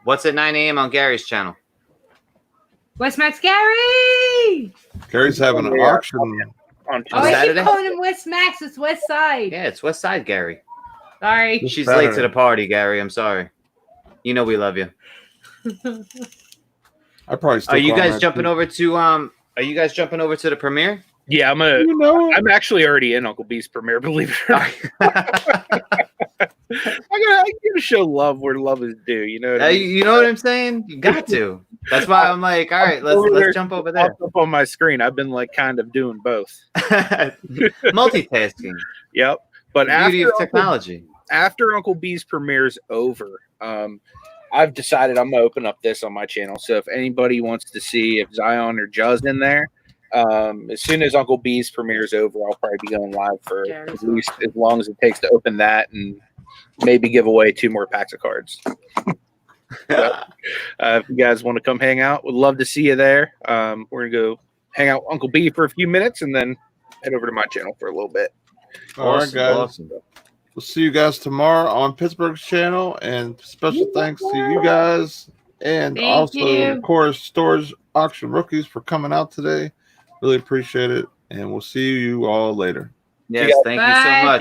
Speaker 2: What's at 9 a.m. on Gary's channel?
Speaker 4: West Max Gary!
Speaker 1: Gary's having an
Speaker 3: on
Speaker 4: Oh, I
Speaker 2: Saturday?
Speaker 4: keep calling him West Max. It's West Side.
Speaker 2: Yeah, it's West Side, Gary.
Speaker 4: Sorry.
Speaker 1: This
Speaker 2: She's
Speaker 1: Saturday.
Speaker 2: late to the party, Gary. I'm sorry. You know we love you.
Speaker 1: I probably still
Speaker 2: Are you
Speaker 1: call him
Speaker 2: guys
Speaker 1: that,
Speaker 2: jumping
Speaker 1: too.
Speaker 2: over to Are you guys jumping over to the premiere?
Speaker 3: Yeah,
Speaker 1: You know it.
Speaker 3: I'm actually already in Uncle B's premiere, believe it or not. I gotta show love where love is due. You know what I mean?
Speaker 2: You know what I'm saying? You got to. That's why I'm like, all right,
Speaker 3: Over there,
Speaker 2: let's jump over there.
Speaker 3: popped up on my screen. I've been like kind of doing both.
Speaker 2: Multitasking.
Speaker 3: Yep. But
Speaker 2: The beauty
Speaker 3: after
Speaker 2: of technology.
Speaker 3: after Uncle B's premiere's over, I've decided I'm gonna open up this on my channel. So if anybody wants to see if Zion or Juz in there, as soon as Uncle B's premiere's over, I'll probably be going live for at least as long as it takes to open that and maybe give away 2 more packs of cards. So, if you guys want to come hang out, would love to see you there. We're gonna go hang out with Uncle B for a few minutes and then head over to my channel for a little bit.
Speaker 1: All right, guys.
Speaker 2: Awesome.
Speaker 1: We'll see you guys tomorrow on Pittsburgh's channel. And special thanks to you guys. And
Speaker 4: Thank
Speaker 1: also,
Speaker 4: you.
Speaker 1: of course, Storage Auction Rookies for coming out today. Really appreciate it. And we'll see you all later.
Speaker 2: Yes, thank you so
Speaker 4: Bye.
Speaker 2: much.